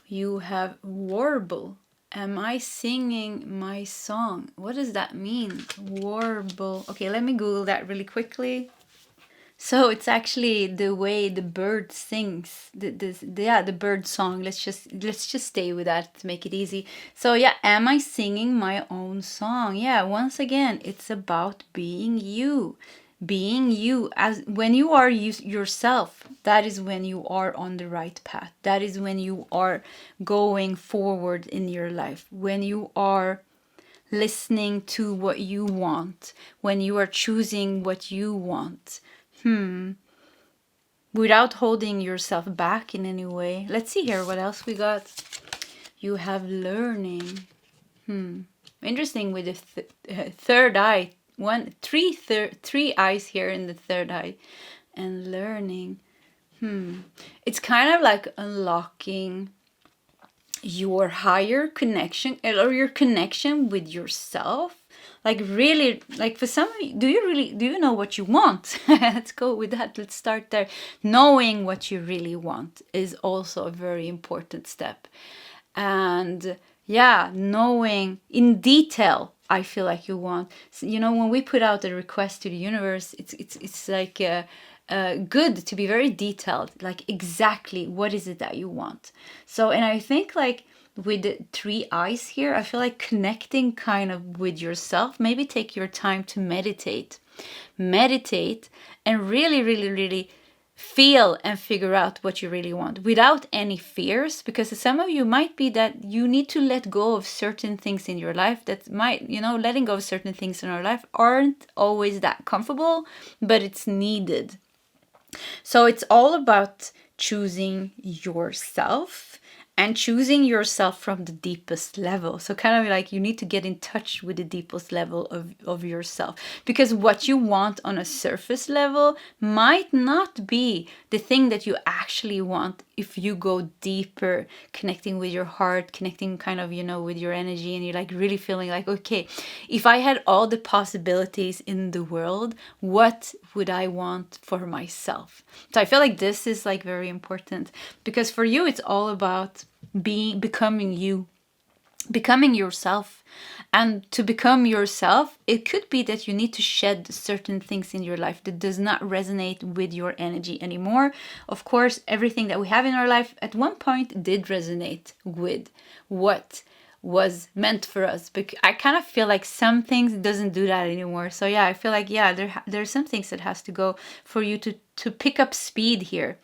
You have warble. Am I singing my song? What does that mean? Warble. Okay, let me Google that really quickly. So it's actually the way the bird sings, the bird song. Let's just stay with that to make it easy. So yeah, am I singing my own song? Yeah, once again, it's about being you. Being you, as when you are yourself, that is when you are on the right path. That is when you are going forward in your life. When you are listening to what you want, when you are choosing what you want. Without holding yourself back in any way. Let's see here what else we got. You have learning. Interesting with the third eye. Three eyes here in the third eye. And learning. It's kind of like unlocking your higher connection or your connection with yourself. Like really, like for some of you, do you know what you want? Let's go with that. Let's start there. Knowing what you really want is also a very important step. And yeah, knowing in detail, I feel like you want. So, when we put out a request to the universe, it's like good to be very detailed, like exactly what is it that you want. So, and I think like with the three eyes here, I feel like connecting kind of with yourself. Maybe take your time to meditate and really, really, really feel and figure out what you really want without any fears, because some of you might be that you need to let go of certain things in your life that might, letting go of certain things in our life aren't always that comfortable, but it's needed. So it's all about choosing yourself and choosing yourself from the deepest level. So kind of like you need to get in touch with the deepest level of yourself, because what you want on a surface level might not be the thing that you actually want if you go deeper, connecting with your heart, connecting kind of, with your energy, and you're like really feeling like, okay, if I had all the possibilities in the world, what would I want for myself? So I feel like this is like very important, because for you, it's all about becoming you, becoming yourself. And to become yourself, it could be that you need to shed certain things in your life that does not resonate with your energy anymore. Of course, everything that we have in our life at one point did resonate with what was meant for us, but I kind of feel like some things doesn't do that anymore. So yeah, I feel like there's some things that has to go for you to pick up speed here.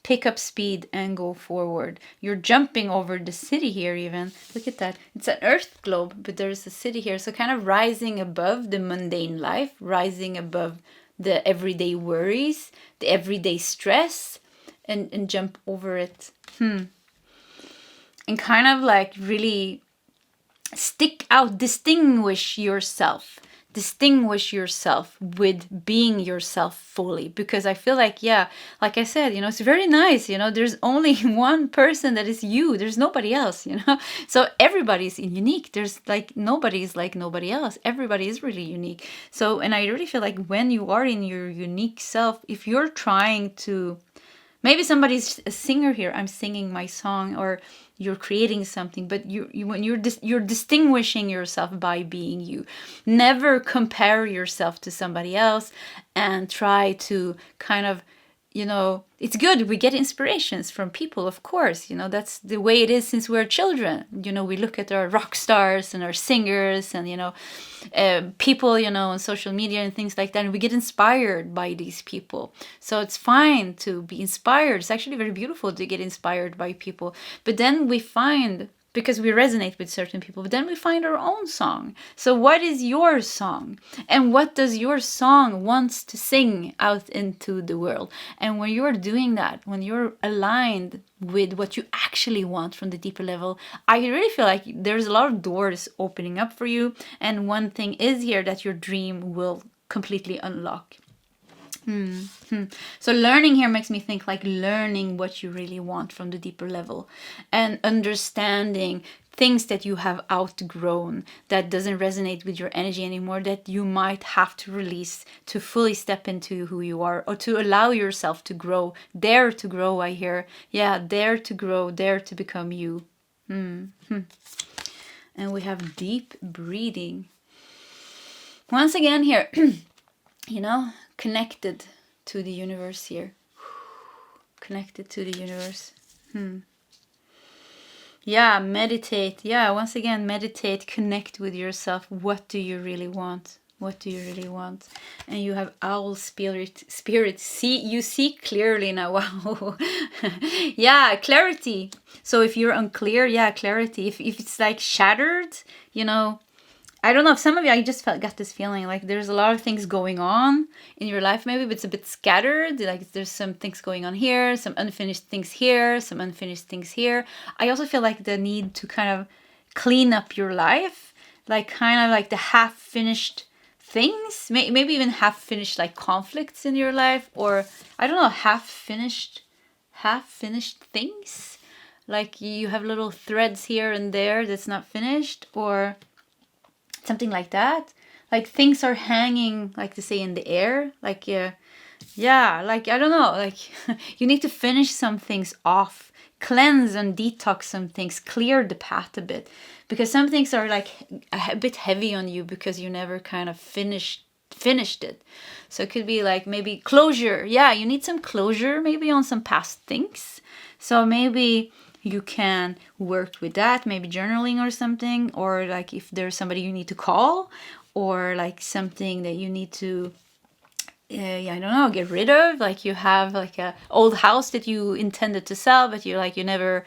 Pick up speed and go forward. You're jumping over the city here even. Look at that. It's an earth globe, but there's a city here. So kind of rising above the mundane life, rising above the everyday worries, the everyday stress, and jump over it. And kind of like really stick out, distinguish yourself with being yourself fully. Because I feel like, yeah, like I said, it's very nice, there's only one person that is you, there's nobody else, so everybody's unique. There's like nobody's like nobody else. Everybody is really unique. So, and I really feel like when you are in your unique self, if you're trying to, maybe somebody's a singer here, I'm singing my song, or you're creating something, but when you're distinguishing yourself by being you. Never compare yourself to somebody else and try to kind of, it's good. We get inspirations from people, of course. That's the way it is since we're children. We look at our rock stars and our singers and, people, on social media and things like that. And we get inspired by these people. So it's fine to be inspired. It's actually very beautiful to get inspired by people. But then we find, because we resonate with certain people, but then we find our own song. So what is your song? And what does your song wants to sing out into the world? And when you're doing that, when you're aligned with what you actually want from the deeper level, I really feel like there's a lot of doors opening up for you. And one thing is here that your dream will completely unlock. So learning here makes me think like learning what you really want from the deeper level and understanding things that you have outgrown that doesn't resonate with your energy anymore, that you might have to release to fully step into who you are, or to allow yourself to grow. Dare to grow, I hear. Yeah, dare to grow, dare to become you. And we have deep breathing. Once again here, connected to the universe here. Connected to the universe. Yeah, meditate. Yeah, once again, meditate, connect with yourself. What do you really want? What do you really want? And you have owl spirit. You see clearly now. Wow. Yeah, clarity. So if you're unclear, yeah, clarity. If it's like shattered, you know, I don't know, if some of you, I just got this feeling like there's a lot of things going on in your life maybe, but it's a bit scattered. Like there's some things going on here, some unfinished things here, some unfinished things here. I also feel like the need to kind of clean up your life, like kind of like the half-finished things, maybe even half-finished like conflicts in your life, or I don't know, half-finished things. Like you have little threads here and there that's not finished, or something like that. Like things are hanging, like to say, in the air. Like yeah, like I don't know, like you need to finish some things off, cleanse and detox some things, clear the path a bit, because some things are like a bit heavy on you because you never kind of finished it. So it could be like maybe closure. Yeah, you need some closure maybe on some past things. So maybe you can work with that, maybe journaling or something, or like if there's somebody you need to call, or like something that you need to I don't know, get rid of. Like you have like a old house that you intended to sell, but you never,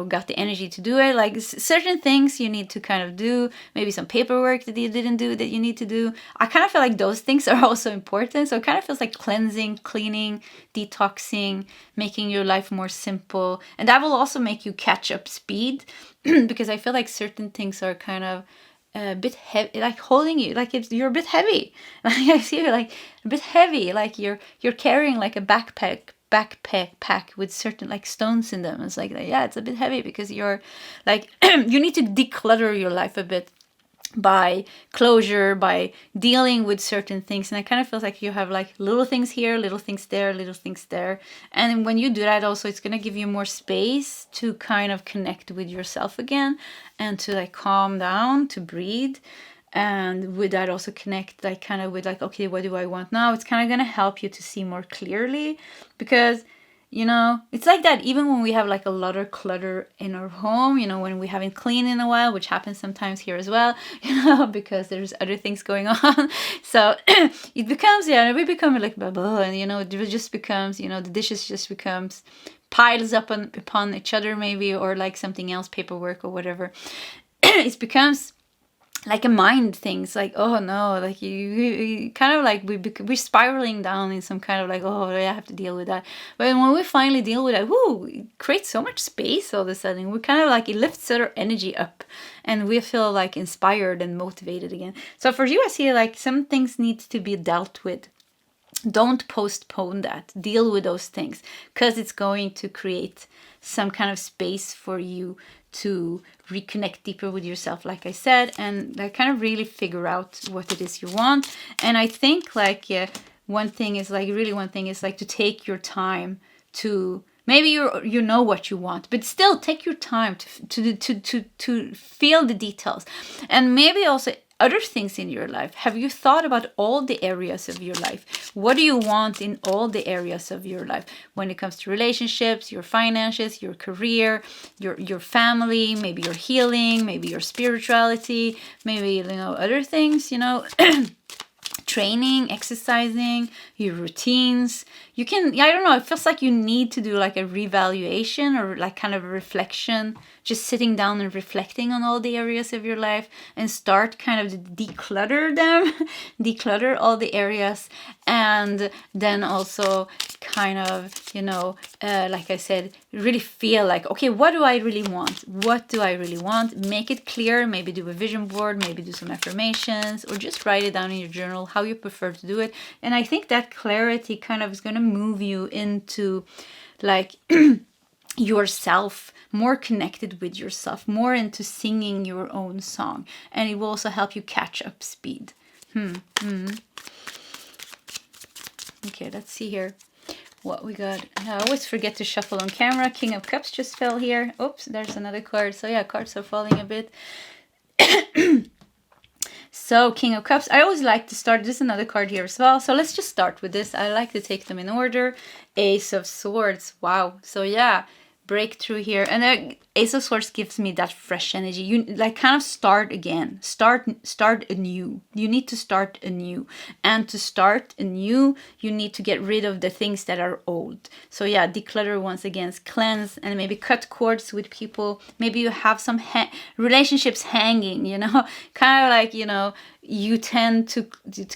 got the energy to do it. Like certain things you need to kind of do, maybe some paperwork that you didn't do that you need to do. I kind of feel like those things are also important. So it kind of feels like cleansing, cleaning, detoxing, making your life more simple. And that will also make you catch up speed because I feel like certain things are kind of a bit heavy, like holding you, like you're a bit heavy. Like I see you like a bit heavy, like you're carrying like a backpack with certain like stones in them. It's like yeah, it's a bit heavy because you're like you need to declutter your life a bit by closure, by dealing with certain things. And it kind of feels like you have like little things here, little things there, little things there. And when you do that also, it's going to give you more space to kind of connect with yourself again and to like calm down, to breathe. And with that also connect like kind of with like, okay, what do I want now? It's kind of going to help you to see more clearly, because it's like that even when we have like a lot of clutter in our home, when we haven't cleaned in a while, which happens sometimes here as well, because there's other things going on. So it becomes, we become like blah, blah, and it just becomes, the dishes just becomes piles up upon each other maybe, or like something else, paperwork or whatever. It becomes like a mind thing. It's like, oh no, like you kind of like we're spiraling down in some kind of like, oh, I have to deal with that. But when we finally deal with that, whoo, it creates so much space all of a sudden. We kind of like, it lifts our energy up and we feel like inspired and motivated again. So for you, I see like some things need to be dealt with. Don't postpone that. Deal with those things, because it's going to create some kind of space for you to reconnect deeper with yourself, like I said, and like kind of really figure out what it is you want. And I think like one thing is like to take your time to, maybe you know what you want, but still take your time to feel the details. And maybe also other things in your life. Have you thought about all the areas of your life? What do you want in all the areas of your life when it comes to relationships, your finances, your career, your family, maybe your healing, maybe your spirituality, maybe other things, training, exercising, your routines. You can, I don't know, it feels like you need to do like a revaluation or like kind of a reflection, just sitting down and reflecting on all the areas of your life and start kind of to declutter them, declutter all the areas. And then also kind of, like I said, really feel like, okay, what do I really want? What do I really want? Make it clear, maybe do a vision board, maybe do some affirmations, or just write it down in your journal, how you prefer to do it. And I think that clarity kind of is going to move you into like yourself, more connected with yourself, more into singing your own song. And it will also help you catch up speed. Okay, let's see here what we got. I always forget to shuffle on camera. King of Cups just fell here. Oops, there's another card. So yeah, cards are falling a bit. So King of Cups, I always like to start, there's another card here as well. So let's just start with this. I like to take them in order. Ace of Swords. Wow. So yeah, breakthrough here. And Ace of Swords gives me that fresh energy. You like kind of start again. Start anew. You need to start anew. And to start anew, you need to get rid of the things that are old. So yeah, declutter once again, cleanse, and maybe cut cords with people. Maybe you have some relationships hanging, you know, kind of like, you know, you tend to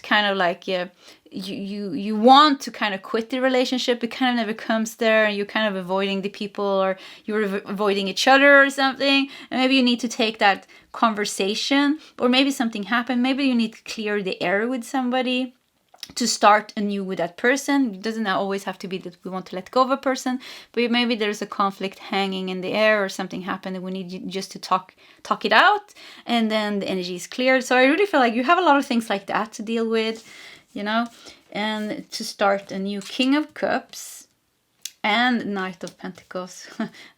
kind of like, yeah, you want to kind of quit the relationship, it kind of never comes there, and you're kind of avoiding the people, or you're avoiding each other or something, and maybe you need to take that conversation, or maybe something happened, maybe you need to clear the air with somebody to start anew with that person. It doesn't always have to be that we want to let go of a person, but maybe there's a conflict hanging in the air, or something happened and we need just to talk it out, and then the energy is cleared. So I really feel like you have a lot of things like that to deal with, you know, and to start a new King of Cups and Knight of Pentacles.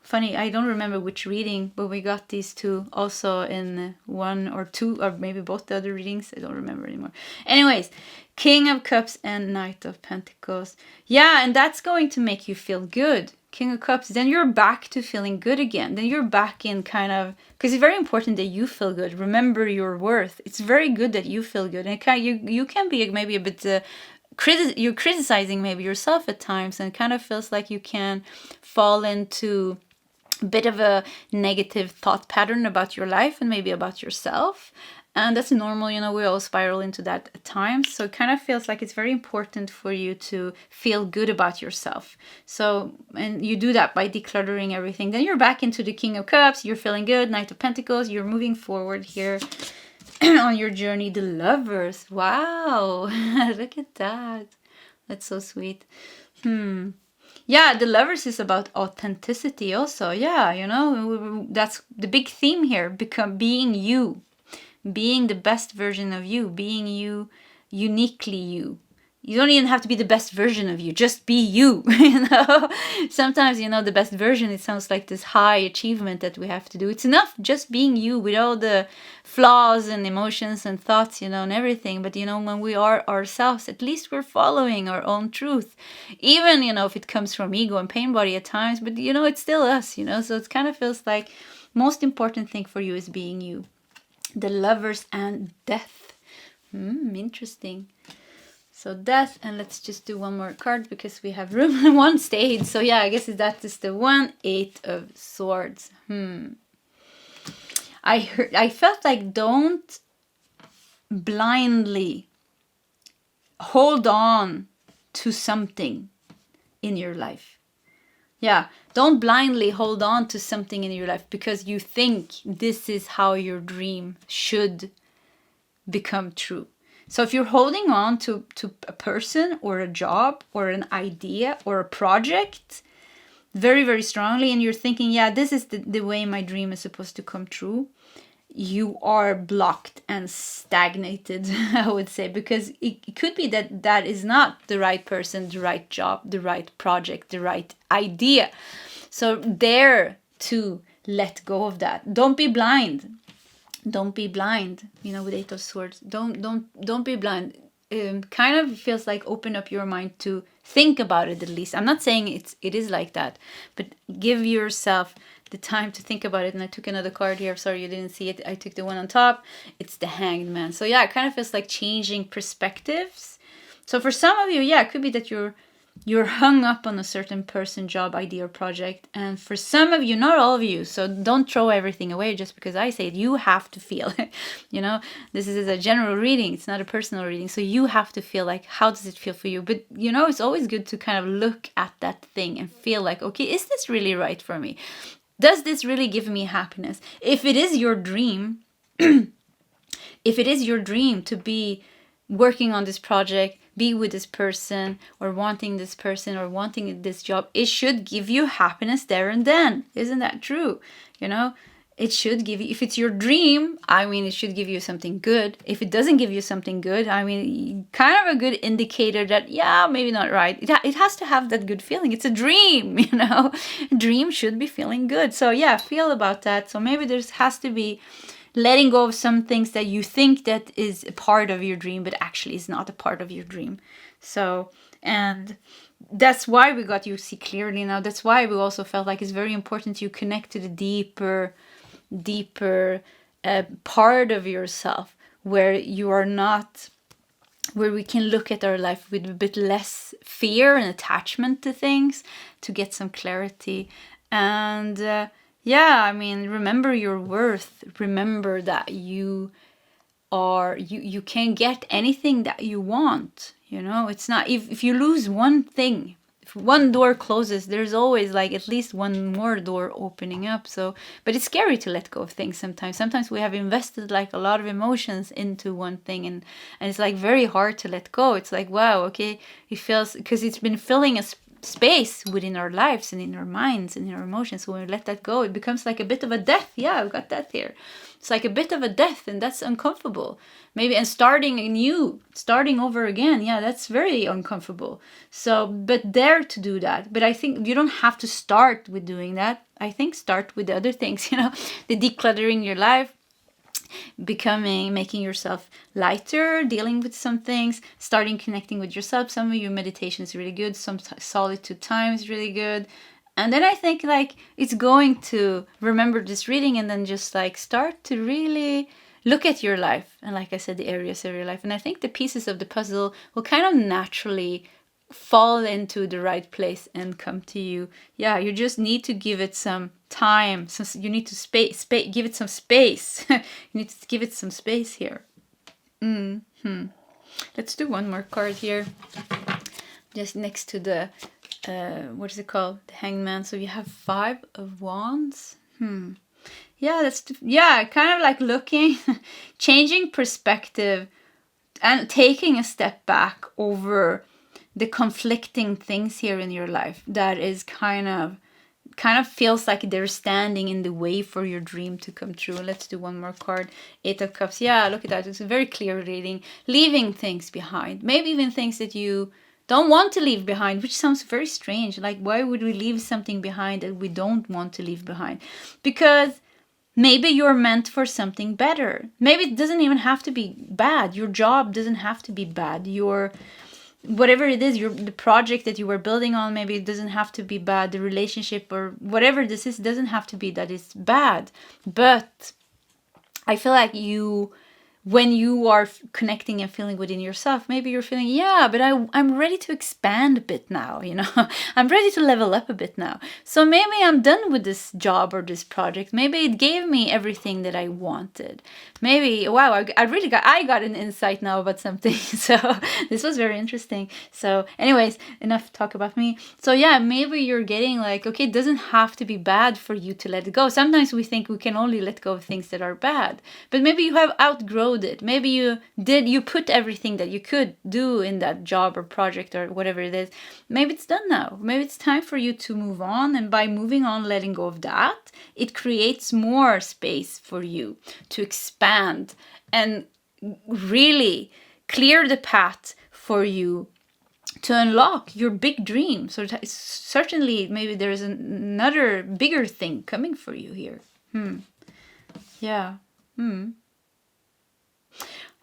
Funny, I don't remember which reading, but we got these two also in one or two, or maybe both the other readings. I don't remember anymore. Anyways, King of Cups and Knight of Pentacles. Yeah, and that's going to make you feel good. King of Cups, then you're back to feeling good again. Then you're back in kind of, because it's very important that you feel good. Remember your worth. It's very good that you feel good. And you can be maybe a bit, you're criticizing maybe yourself at times, and it kind of feels like you can fall into a bit of a negative thought pattern about your life and maybe about yourself. And that's normal, you know, we all spiral into that at times. So it kind of feels like it's very important for you to feel good about yourself. So, and you do that by decluttering everything. Then you're back into the King of Cups, you're feeling good, Knight of Pentacles, you're moving forward here on your journey. The Lovers, wow, look at that. That's so sweet. Yeah, the Lovers is about authenticity also. Yeah, you know, that's the big theme here, being you. Being the best version of you, being you, uniquely you. You don't even have to be the best version of you, just be you, you know? Sometimes, you know, the best version, it sounds like this high achievement that we have to do. It's enough just being you with all the flaws and emotions and thoughts, you know, and everything. But, you know, when we are ourselves, at least we're following our own truth. Even, you know, if it comes from ego and pain body at times, but, you know, it's still us, you know? So it kind of feels like most important thing for you is being you. The Lovers and Death. Interesting. So Death, and let's just do one more card because we have room in one stage. So yeah, I guess that is the one. 8 of Swords. I felt like don't blindly hold on to something in your life. Yeah, don't blindly hold on to something in your life because you think this is how your dream should become true. So if you're holding on to a person or a job or an idea or a project very, very strongly, and you're thinking, yeah, this is the way my dream is supposed to come true, you are blocked and stagnated, I would say, because it could be that is not the right person, the right job, the right project, the right idea. So dare to let go of that. Don't be blind. Don't be blind, you know, with 8 of Swords. Don't be blind. Kind of feels like open up your mind to think about it at least. I'm not saying it is like that, but give yourself the time to think about it. And I took another card here. Sorry you didn't see it. I took the one on top. It's the Hanged Man. So yeah, it kind of feels like changing perspectives. So for some of you, yeah, it could be that you're hung up on a certain person, job, idea, or project. And for some of you, not all of you, so don't throw everything away just because I say it. You have to feel it. You know, this is a general reading. It's not a personal reading. So you have to feel like, how does it feel for you? But, you know, it's always good to kind of look at that thing and feel like, okay, is this really right for me? Does this really give me happiness? If it is your dream, if it is your dream to be working on this project, be with this person, or wanting this person, or wanting this job, it should give you happiness there and then. Isn't that true? You know, it should give you, if it's your dream, I mean, it should give you something good. If it doesn't give you something good, I mean, kind of a good indicator that, yeah, maybe not right. It has to have that good feeling. It's a dream, you know. Dream should be feeling good. So yeah, feel about that. So maybe there has to be letting go of some things that you think that is a part of your dream, but actually is not a part of your dream. So, and that's why we got you see clearly now. That's why we also felt like it's very important you connect to the deeper part of yourself, where you are not, where we can look at our life with a bit less fear and attachment to things, to get some clarity. And yeah, I mean, remember your worth. Remember that you are, you can get anything that you want. You know, it's not, if you lose one thing, if one door closes, there's always like at least one more door opening up. So, but it's scary to let go of things sometimes. Sometimes we have invested like a lot of emotions into one thing, and it's like very hard to let go. It's like, wow, okay, it feels, because it's been filling a space within our lives and in our minds and in our emotions. So when we let that go, it becomes like a bit of a death. Yeah, I've got that here. It's like a bit of a death, and that's uncomfortable. Maybe, and starting anew, starting over again, yeah, that's very uncomfortable. So, but dare to do that. But I think you don't have to start with doing that. I think start with the other things, you know, the decluttering your life, making yourself lighter, dealing with some things, starting connecting with yourself. Some of your meditation is really good. Some solitude time is really good. And then I think like it's going to remember this reading and then just like start to really look at your life. And like I said, the areas of your life. And I think the pieces of the puzzle will kind of naturally fall into the right place and come to you. Yeah, you just need to give it some time. So you need to give it some space. You need to give it some space here. Let's do one more card here. Just next to the what is it called? The Hangman. So you have 5 of Wands. Yeah, kind of like looking, changing perspective and taking a step back over the conflicting things here in your life that is kind of feels like they're standing in the way for your dream to come true. Let's do one more card. 8 of Cups. Yeah, look at that. It's a very clear reading. Leaving things behind. Maybe even things that you don't want to leave behind, which sounds very strange. Like, why would we leave something behind that we don't want to leave behind? Because maybe you're meant for something better. Maybe it doesn't even have to be bad. Your job doesn't have to be bad. Your whatever it is, the project that you were building on, maybe it doesn't have to be bad. The relationship or whatever this is doesn't have to be that it's bad. But I feel like when you are connecting and feeling within yourself, maybe you're feeling, yeah, but I'm ready to expand a bit now, you know. I'm ready to level up a bit now. So maybe I'm done with this job or this project. Maybe it gave me everything that I wanted. Maybe, wow, I got an insight now about something. So this was very interesting. So anyways, enough talk about me. So yeah, maybe you're getting like, okay, it doesn't have to be bad for you to let it go. Sometimes we think we can only let go of things that are bad, but maybe you have outgrown it. Maybe you put everything that you could do in that job or project or whatever it is. Maybe it's done now. Maybe it's time for you to move on. And by moving on, letting go of that, it creates more space for you to expand and really clear the path for you to unlock your big dream. So certainly maybe there's another bigger thing coming for you here. Yeah.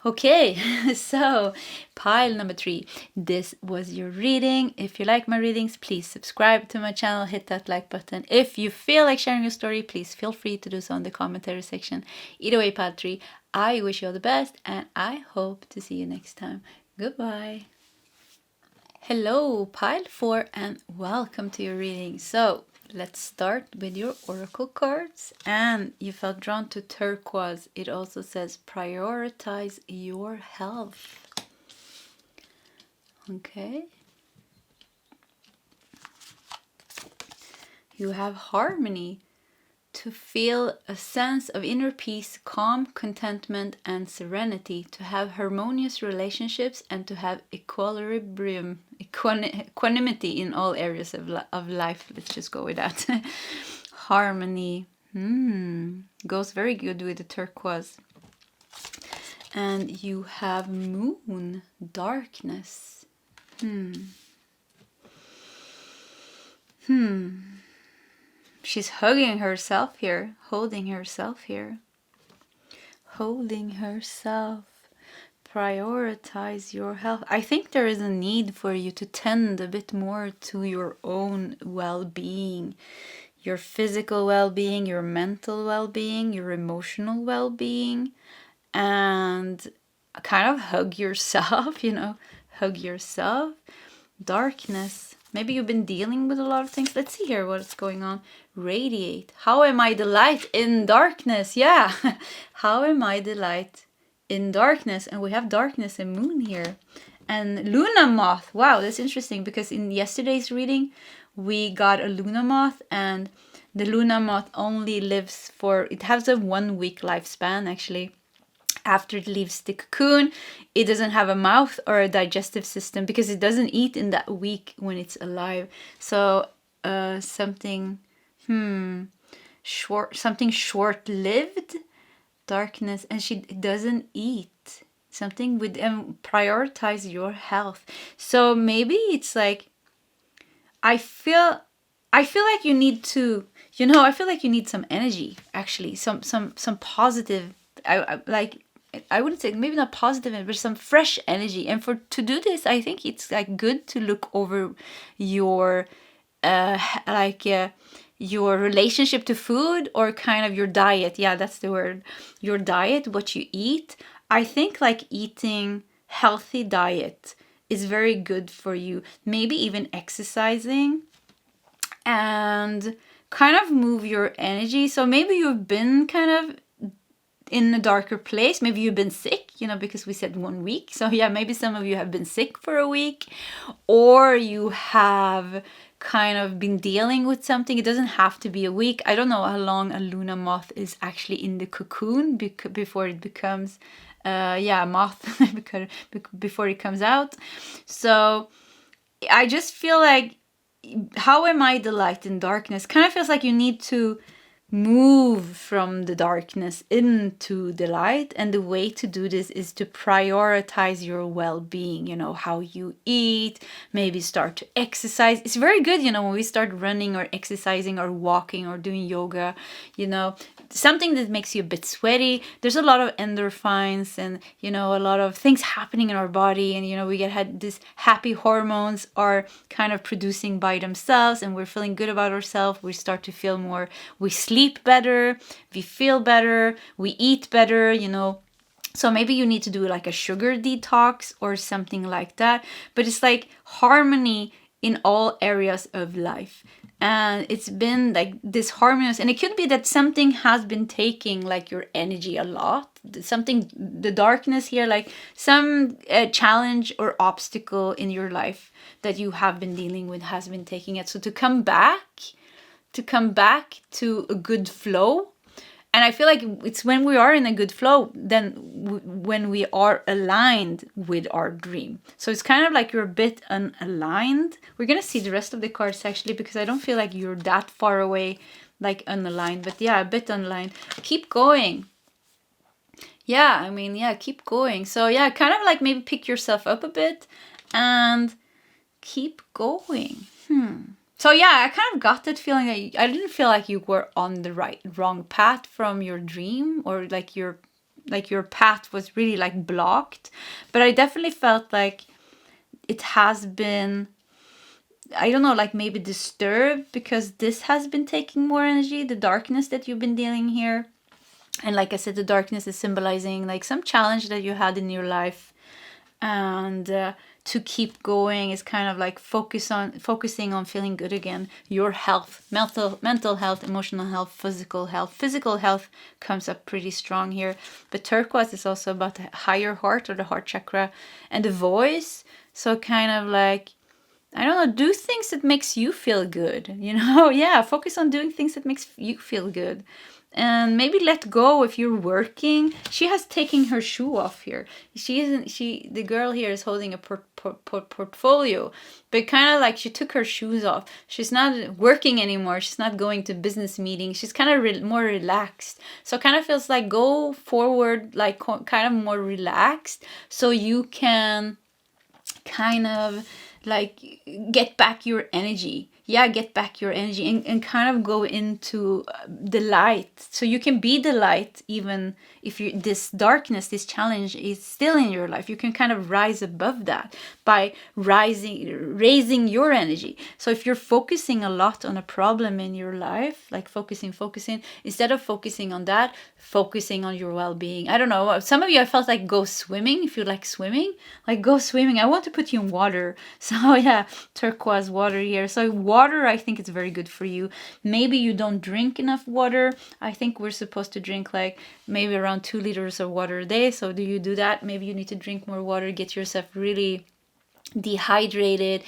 Okay, so pile number 3. This was your reading. If you like my readings, please subscribe to my channel, hit that like button. If you feel like sharing your story, please feel free to do so in the commentary section. Either way, pile 3, I wish you all the best and I hope to see you next time. Goodbye. Hello, pile 4, and welcome to your reading. So let's start with your oracle cards, and you felt drawn to turquoise. It also says prioritize your health. Okay. You have harmony, to feel a sense of inner peace, calm, contentment, and serenity, to have harmonious relationships, and to have equilibrium, equanimity in all areas of life. Let's just go with that. Harmony. Goes very good with the turquoise. And you have moon, darkness. She's hugging herself here, holding herself here. holding herself. Prioritize your health. I think there is a need for you to tend a bit more to your own well-being, your physical well-being, your mental well-being, your emotional well-being, and kind of hug yourself, hug yourself. Darkness. Maybe you've been dealing with a lot of things. Let's see here what's going on. Radiate. How am I the light in darkness? Yeah. How am I the light in darkness? And we have darkness and moon here. And Luna moth. Wow, that's interesting because in yesterday's reading, we got a Luna moth, and the Luna moth only lives it has a 1 week lifespan actually. After it leaves the cocoon, it doesn't have a mouth or a digestive system because it doesn't eat in that week when it's alive. So something short-lived, darkness, and she doesn't eat. Something with prioritize your health. So maybe it's like I feel like you need to, I feel like you need some energy actually, some positive. I wouldn't say maybe not positive, but some fresh energy. And to do this, I think it's like good to look over your your relationship to food, or kind of your diet. Yeah, that's the word. Your diet, what you eat. I think like eating healthy diet is very good for you. Maybe even exercising and kind of move your energy. So maybe you've been kind of in a darker place. Maybe you've been sick, because we said 1 week. So yeah, maybe some of you have been sick for a week, or you have kind of been dealing with something. It doesn't have to be a week. I don't know how long a Luna moth is actually in the cocoon before it becomes a moth before it comes out. So I just feel like, how am I the light in darkness? Kind of feels like you need to move from the darkness into the light, and the way to do this is to prioritize your well-being. How you eat, maybe start to exercise. It's very good, when we start running or exercising or walking or doing yoga, something that makes you a bit sweaty. There's a lot of endorphins and a lot of things happening in our body, and we get this happy hormones are kind of producing by themselves, and we're feeling good about ourselves. We start to feel more, we sleep better, we feel better, we eat better. So maybe you need to do like a sugar detox or something like that. But it's like harmony in all areas of life. And it's been like this harmonious, and it could be that something has been taking like your energy a lot. The darkness here, like some challenge or obstacle in your life that you have been dealing with has been taking it. So to come back to a good flow. And I feel like it's when we are in a good flow, then when we are aligned with our dream. So it's kind of like you're a bit unaligned. We're going to see the rest of the cards actually, because I don't feel like you're that far away, like unaligned. But yeah, a bit unaligned. Keep going. Yeah, keep going. So yeah, kind of like maybe pick yourself up a bit and keep going. So yeah, I kind of got that feeling that I didn't feel like you were on the wrong path from your dream, or like your path was really like blocked. But I definitely felt like it has been, I don't know, like maybe disturbed, because this has been taking more energy, the darkness that you've been dealing here. And like I said, the darkness is symbolizing like some challenge that you had in your life. And to keep going is kind of like focusing on feeling good again. Your health, mental health, emotional health, physical health. Physical health comes up pretty strong here. But turquoise is also about the higher heart, or the heart chakra, and the voice. So kind of like, I don't know, do things that makes you feel good. Yeah, focus on doing things that makes you feel good. And maybe let go if you're working. She has taken her shoe off here. The girl here is holding a portfolio, but kind of like she took her shoes off. She's not working anymore. She's not going to business meetings. She's kind of more relaxed. So kind of feels like go forward, like kind of more relaxed, so you can kind of like get back your energy. yeah, get back your energy and kind of go into the light. So you can be the light even if this darkness, this challenge is still in your life. You can kind of rise above that by raising your energy. So if you're focusing a lot on a problem in your life, like focusing, instead of focusing on that, focusing on your well-being. I don't know, some of you, I felt like go swimming. If you like swimming, like go swimming. I want to put you in water. So yeah, turquoise water here. So water, I think it's very good for you. Maybe you don't drink enough water. I think we're supposed to drink like maybe around 2 liters of water a day. So do you do that? Maybe you need to drink more water, get yourself really dehydrated,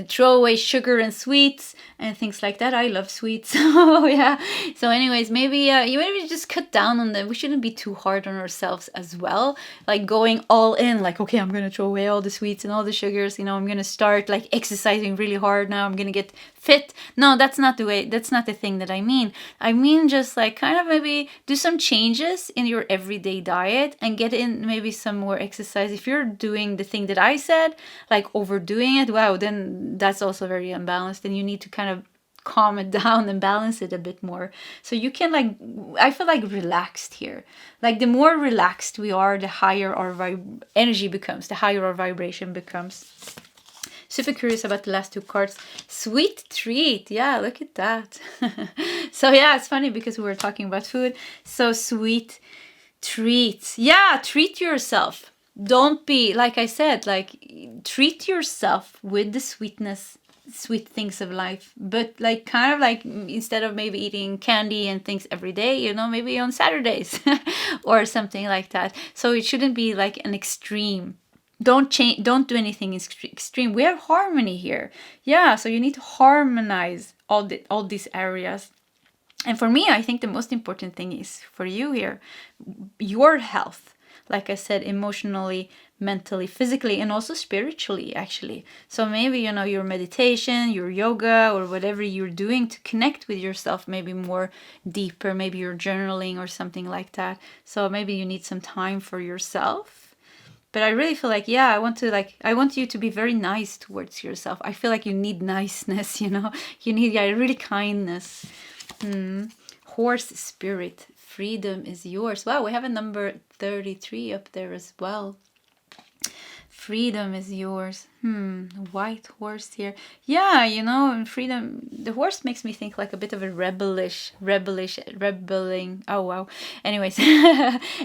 throw away sugar and sweets and things like that. I love sweets. So yeah, so anyways, maybe you maybe just cut down on them. We shouldn't be too hard on ourselves as well, like going all in, like, okay, I'm gonna throw away all the sweets and all the sugars, you know, I'm gonna start like exercising really hard now, I'm gonna get fit. No, that's not the way, that's not the thing that I mean. I mean just like kind of maybe do some changes in your everyday diet and get in maybe some more exercise. If you're doing the thing that I said, like overdoing it, wow, then that's also very unbalanced, and you need to kind of calm it down and balance it a bit more. So you can like, I feel like relaxed here. Like the more relaxed we are, the higher our energy becomes, the higher our vibration becomes. Super curious about the last 2 cards. Sweet treat. Yeah, look at that. So yeah, it's funny because we were talking about food. So sweet treats. Yeah, treat yourself. Don't be, like I said, like treat yourself with the sweetness, sweet things of life, but like kind of like instead of maybe eating candy and things every day, you know, maybe on Saturdays or something like that. So it shouldn't be like an extreme. Don't do anything extreme. We have harmony here. Yeah, so you need to harmonize all these areas. And for me, I think the most important thing is for you here, your health. Like I said, emotionally, mentally, physically, and also spiritually, actually. So maybe, you know, your meditation, your yoga, or whatever you're doing to connect with yourself, maybe more deeper, maybe you're journaling or something like that. So maybe you need some time for yourself. But I really feel like, yeah, I want you to be very nice towards yourself. I feel like you need niceness, you know, you need, yeah, really kindness. Horse spirit. Freedom is yours. Wow, we have a number 33 up there as well. Freedom is yours. White horse here. Yeah, you know, freedom. The horse makes me think like a bit of a rebelling. Oh, wow. Anyways,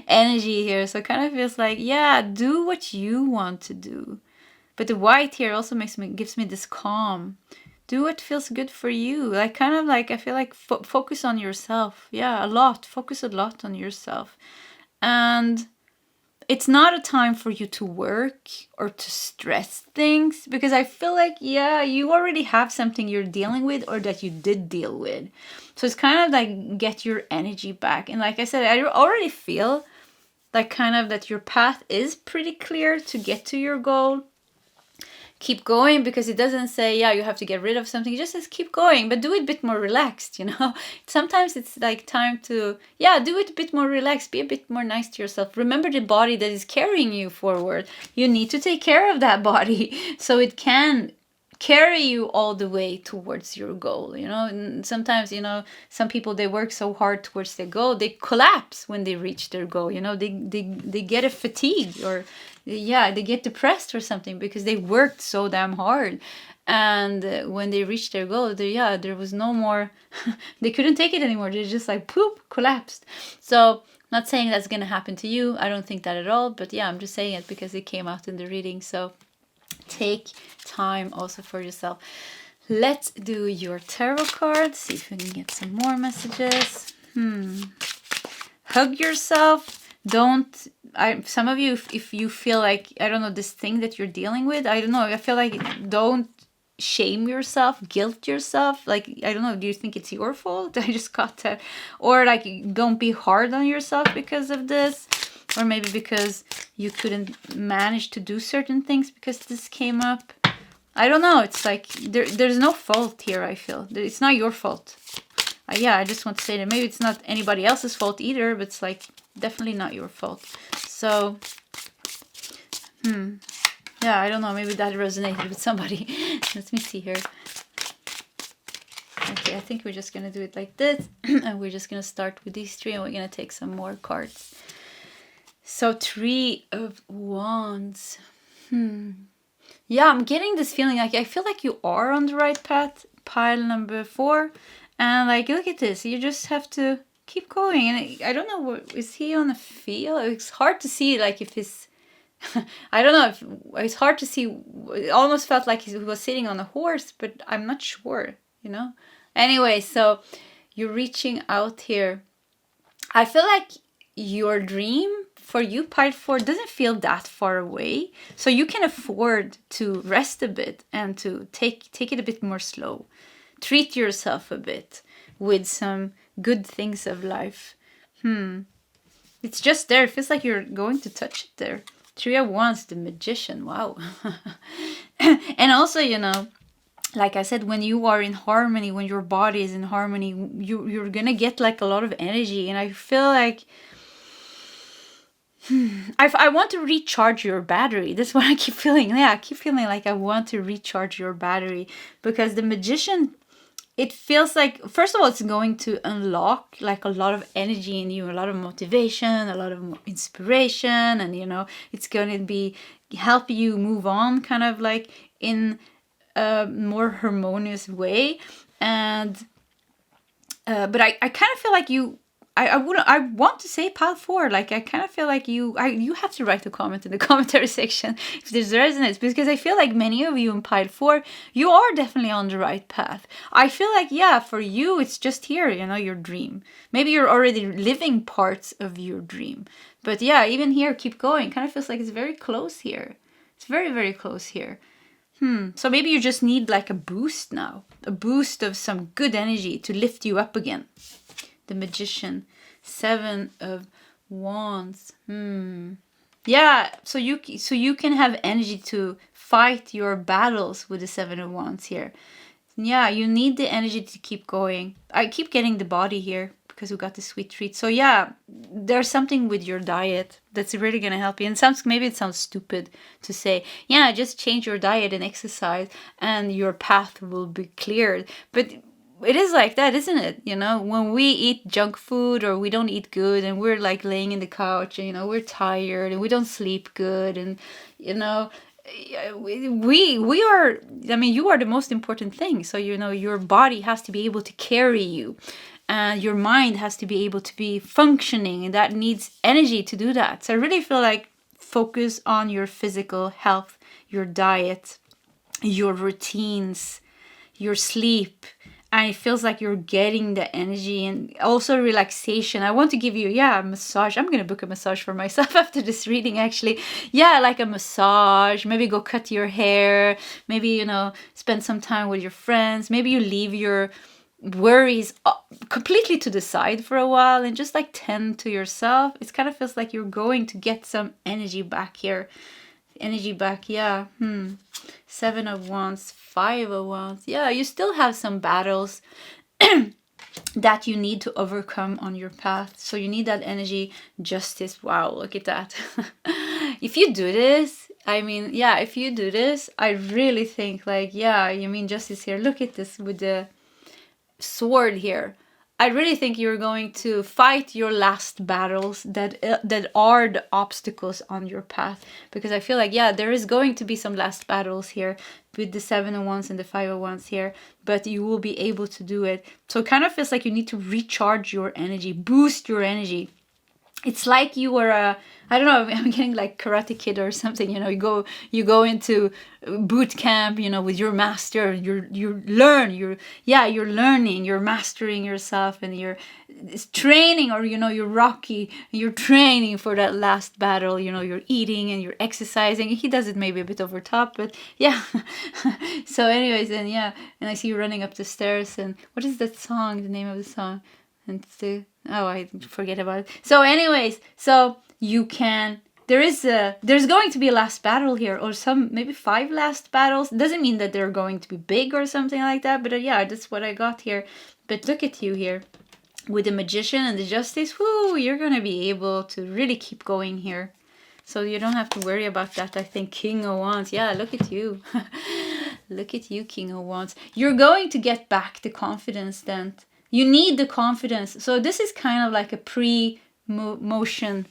energy here. So it kind of feels like, yeah, do what you want to do. But the white here also gives me this calm. Do what feels good for you. Like kind of like, I feel like focus on yourself. Yeah, a lot. Focus a lot on yourself. And it's not a time for you to work or to stress things, because I feel like, yeah, you already have something you're dealing with or that you did deal with. So it's kind of like get your energy back. And like I said, I already feel like kind of that your path is pretty clear to get to your goal. Keep going, because it doesn't say, yeah, you have to get rid of something. It just says keep going, but do it a bit more relaxed, you know. Sometimes it's like time to, yeah, do it a bit more relaxed. Be a bit more nice to yourself. Remember the body that is carrying you forward. You need to take care of that body so it can carry you all the way towards your goal, you know. And sometimes, you know, some people, they work so hard towards their goal, they collapse when they reach their goal, you know. They get a fatigue, or yeah, they get depressed or something because they worked so damn hard. And when they reached their goal, there was no more, they couldn't take it anymore. They just like poop, collapsed. So not saying that's gonna happen to you. I don't think that at all. But yeah, I'm just saying it because it came out in the reading. So take time also for yourself. Let's do your tarot cards. See if we can get some more messages. Hug yourself. Some of you, if you feel like, I don't know, this thing that you're dealing with, I don't know, I feel like don't shame yourself, guilt yourself. Like, I don't know, do you think it's your fault? I just got that. Or like, don't be hard on yourself because of this. Or maybe because you couldn't manage to do certain things because this came up. I don't know. It's like there's no fault here, I feel. It's not your fault. Yeah, I just want to say that maybe it's not anybody else's fault either, but it's like definitely not your fault. So, yeah, I don't know. Maybe that resonated with somebody. Let me see here. think we're just gonna do it like this. And we're just gonna start with these 3 and we're gonna take some more cards. So 3 of Wands. Yeah, I'm getting this feeling like I feel like you are on the right path. Pile number 4. And like, look at this. You just have to keep going. And I don't know, what is he on a field? It's hard to see, like, if he's I don't know, if it's hard to see. It almost felt like he was sitting on a horse, but I'm not sure, you know. Anyway, so you're reaching out here. I feel like your dream for you, pile 4, doesn't feel that far away, so you can afford to rest a bit and to take it a bit more slow. Treat yourself a bit with some good things of life. It's just there. It feels like you're going to touch it there. 3 of Wands, the Magician. Wow. And also, you know, like I said, when you are in harmony, when your body is in harmony, you're gonna get like a lot of energy. And I feel like I want to recharge your battery. That's what I keep feeling. Yeah, I keep feeling like I want to recharge your battery, because the Magician, it feels like, first of all, it's going to unlock like a lot of energy in you, a lot of motivation, a lot of inspiration, and you know, it's going to be help you move on kind of like in a more harmonious way. And but I kind of feel like I want to say pile 4. Like, I kind of feel like you have to write a comment in the commentary section if there's resonance, because I feel like many of you in pile 4, you are definitely on the right path. I feel like, yeah, for you, it's just here, you know, your dream. Maybe you're already living parts of your dream. But yeah, even here, keep going. Kind of feels like it's very close here. It's very, very close here. So maybe you just need like a boost now. A boost of some good energy to lift you up again. The Magician, 7 of Wands. Yeah, so you can have energy to fight your battles with the 7 of Wands here. Yeah, you need the energy to keep going. I keep getting the body here because we got the sweet treat. So yeah, there's something with your diet that's really gonna help you. And maybe it sounds stupid to say, yeah, just change your diet and exercise and your path will be cleared. But it is like that, isn't it? You know, when we eat junk food or we don't eat good and we're like laying in the couch and, you know, we're tired and we don't sleep good and, you know, we are, I mean, you are the most important thing. So, you know, your body has to be able to carry you and your mind has to be able to be functioning, and that needs energy to do that. So I really feel like focus on your physical health, your diet, your routines, your sleep. And it feels like you're getting the energy and also relaxation. I want to give you, a massage. I'm going to book a massage for myself after this reading, actually. Yeah, like a massage. Maybe go cut your hair. Maybe, you know, spend some time with your friends. Maybe you leave your worries completely to the side for a while and just like tend to yourself. It kind of feels like you're going to get some energy back here. Energy back, yeah. 7 of Wands, 5 of Wands. Yeah, you still have some battles that you need to overcome on your path. So you need that energy, justice. Wow, look at that. If you do this, I mean, yeah, if you do this, I really think like, yeah, you mean justice here. Look at this with the sword here. I really think you're going to fight your last battles that are the obstacles on your path, because I feel like, yeah, there is going to be some last battles here with the 7 of Wands and the 5 of Wands here, but you will be able to do it. So it kind of feels like you need to recharge your energy, boost your energy. It's like you were I don't know, I'm getting like Karate Kid or something, you know, you go into boot camp, you know, with your master, you learn, you're learning, you're mastering yourself, and you're training, or, you know, you're Rocky, you're training for that last battle, you know, you're eating and you're exercising. He does it maybe a bit over top, but yeah. So anyways, and yeah, and I see you running up the stairs, and what is that song, the name of the song? And I forget about it. So anyways, so you can, there's going to be a last battle here, or some, maybe 5 last battles. Doesn't mean that they're going to be big or something like that, but yeah, that's what I got here. But look at you here with the Magician and the Justice. Whoo, you're going to be able to really keep going here. So you don't have to worry about that. I think King of Wands. Yeah, look at you. Look at you, King of Wands. You're going to get back the confidence then. You need the confidence. So this is kind of like a premonition,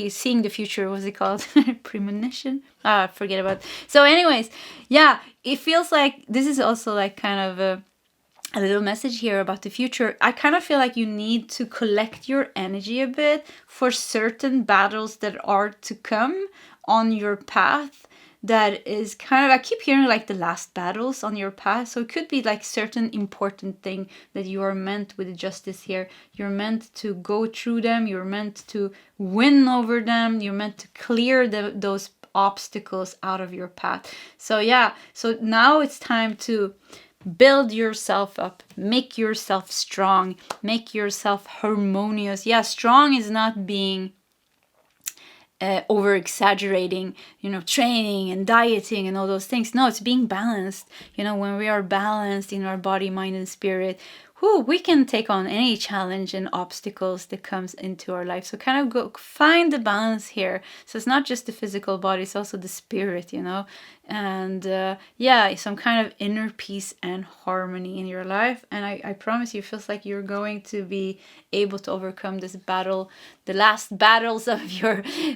seeing the future. What's it called? Premonition? Forget about it. So anyways, yeah, it feels like this is also like kind of a little message here about the future. I kind of feel like you need to collect your energy a bit for certain battles that are to come on your path. That is kind of, I keep hearing like the last battles on your path. So it could be like certain important thing that you are meant with the justice here. You're meant to go through them. You're meant to win over them. You're meant to clear those obstacles out of your path. So yeah, so now it's time to build yourself up, make yourself strong, make yourself harmonious. Yeah, strong is not being over exaggerating, training and dieting and all those things. No, it's being balanced. When we are balanced in our body, mind, and spirit, we can take on any challenge and obstacles that comes into our life. So kind of go find the balance here. So it's not just the physical body, it's also the spirit, and some kind of inner peace and harmony in your life. And I promise you, it feels like you're going to be able to overcome this battle, the last battles of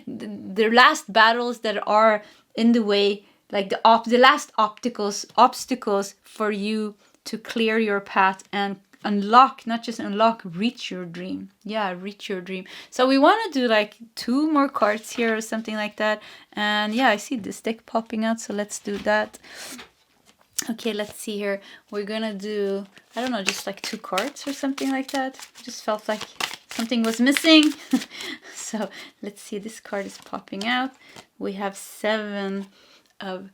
the last battles that are in the way, like the last obstacles for you to clear your path and reach your dream. Yeah, reach your dream. So we want to do like 2 more cards here or something like that. And yeah, I see this deck popping out, so let's do that. Okay, let's see here. We're gonna do, I don't know, just like 2 cards or something like that. Just felt like something was missing. So let's see, this card is popping out. We have 7 of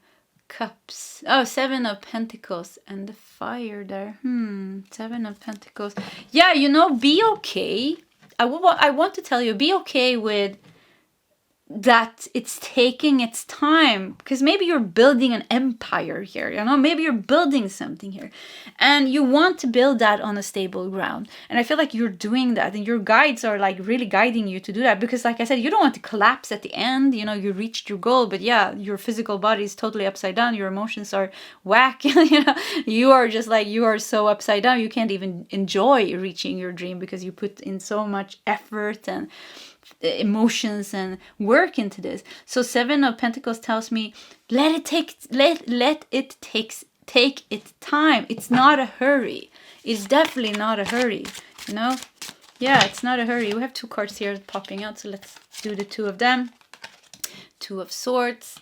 Cups. Oh, 7 of Pentacles and the fire there. 7 of Pentacles. Yeah, be okay. I want to tell you, be okay with that it's taking its time, because maybe you're building an empire here, maybe you're building something here and you want to build that on a stable ground, and I feel like you're doing that, and your guides are like really guiding you to do that, because like I said, you don't want to collapse at the end. You reached your goal, but yeah, your physical body is totally upside down, your emotions are whack. You are just like, you are so upside down, you can't even enjoy reaching your dream because you put in so much effort and emotions and work into this. So 7 of Pentacles tells me, let it take its time. It's not a hurry. It's definitely not a hurry. Yeah, it's not a hurry. We have 2 cards here popping out, so let's do the 2 of them. 2 of Swords,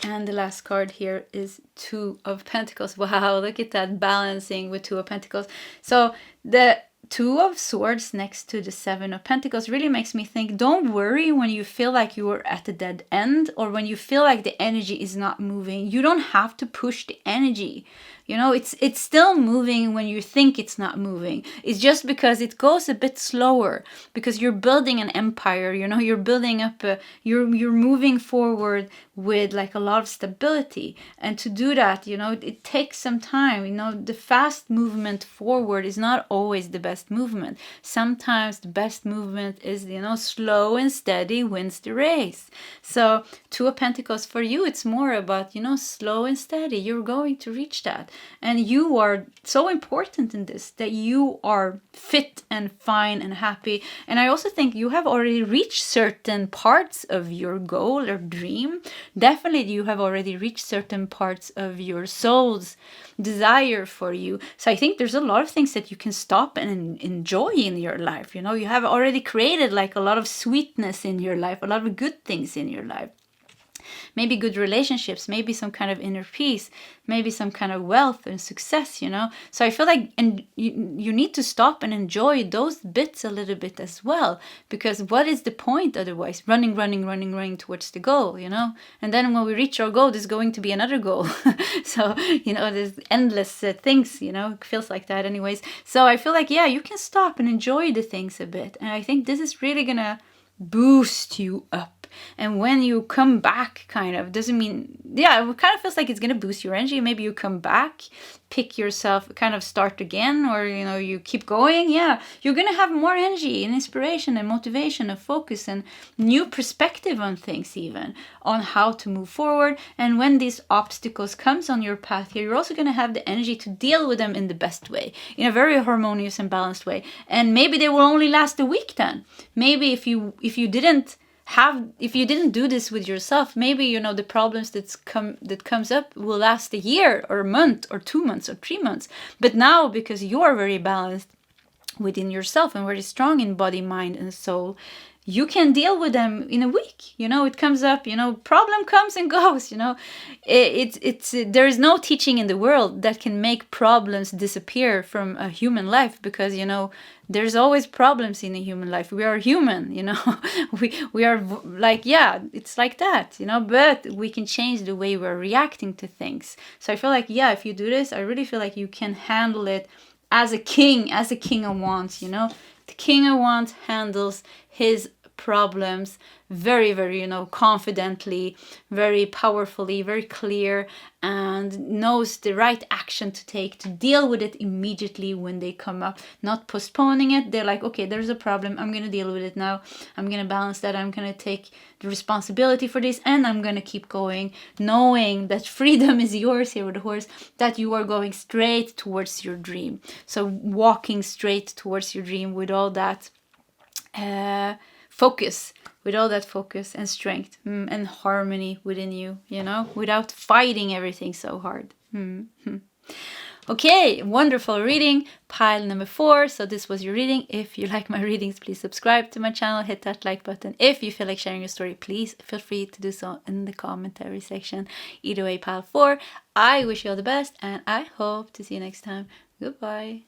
and the last card here is 2 of Pentacles. Wow, look at that balancing with 2 of Pentacles. So the 2 of Swords next to the 7 of Pentacles really makes me think, don't worry when you feel like you are at a dead end, or when you feel like the energy is not moving. You don't have to push the energy. It's still moving when you think it's not moving. It's just because it goes a bit slower, because you're building an empire, you're building up you're moving forward with like a lot of stability. And to do that, it takes some time. The fast movement forward is not always the best movement. Sometimes the best movement is, slow and steady wins the race. So 2 of Pentacles for you, it's more about, slow and steady. You're going to reach that. And you are so important in this, that you are fit and fine and happy. And I also think you have already reached certain parts of your goal or dream. Definitely you have already reached certain parts of your soul's desire for you. So I think there's a lot of things that you can stop and enjoy in your life. You have already created like a lot of sweetness in your life, a lot of good things in your life. Maybe good relationships, maybe some kind of inner peace, maybe some kind of wealth and success, So I feel like, and you need to stop and enjoy those bits a little bit as well, because what is the point otherwise? Running towards the goal, And then when we reach our goal, there's going to be another goal. So, there's endless things, it feels like that anyways. So I feel like, yeah, you can stop and enjoy the things a bit. And I think this is really gonna boost you up. And when you come back, kind of, doesn't mean, yeah, it kind of feels like it's going to boost your energy. Maybe you come back, pick yourself, kind of start again, or, you know, you keep going. Yeah, you're going to have more energy and inspiration and motivation and focus and new perspective on things, even on how to move forward. And when these obstacles comes on your path here, you're also going to have the energy to deal with them in the best way, in a very harmonious and balanced way. And maybe they will only last a week then. Maybe if you didn't do this with yourself, maybe, you know, the problems that comes up will last a year or a month or 2 months or 3 months. But now, because you are very balanced within yourself and very strong in body, mind, and soul, you can deal with them in a week. You know, it comes up, you know, problem comes and goes, you know. There is no teaching in the world that can make problems disappear from a human life, because, you know, there's always problems in a human life. We are human, you know. we are like, yeah, it's like that, you know, but we can change the way we're reacting to things. So I feel like, yeah, if you do this, I really feel like you can handle it as a king of wands, you know. The king of wands handles his problems very, very, you know, confidently, very powerfully, very clear, and knows the right action to take to deal with it immediately when they come up, not postponing it. They're like, okay, there's a problem, I'm gonna deal with it now, I'm gonna balance that, I'm gonna take the responsibility for this, and I'm gonna keep going, knowing that freedom is yours here with the horse, that you are going straight towards your dream. So walking straight towards your dream with all that focus, and strength and harmony within you, you know, without fighting everything so hard. Okay, wonderful reading, pile number 4. So this was your reading. If you like my readings, please subscribe to my channel, hit that like button. If you feel like sharing your story, please feel free to do so in the commentary section. Either way, pile 4, I wish you all the best, and I hope to see you next time. Goodbye.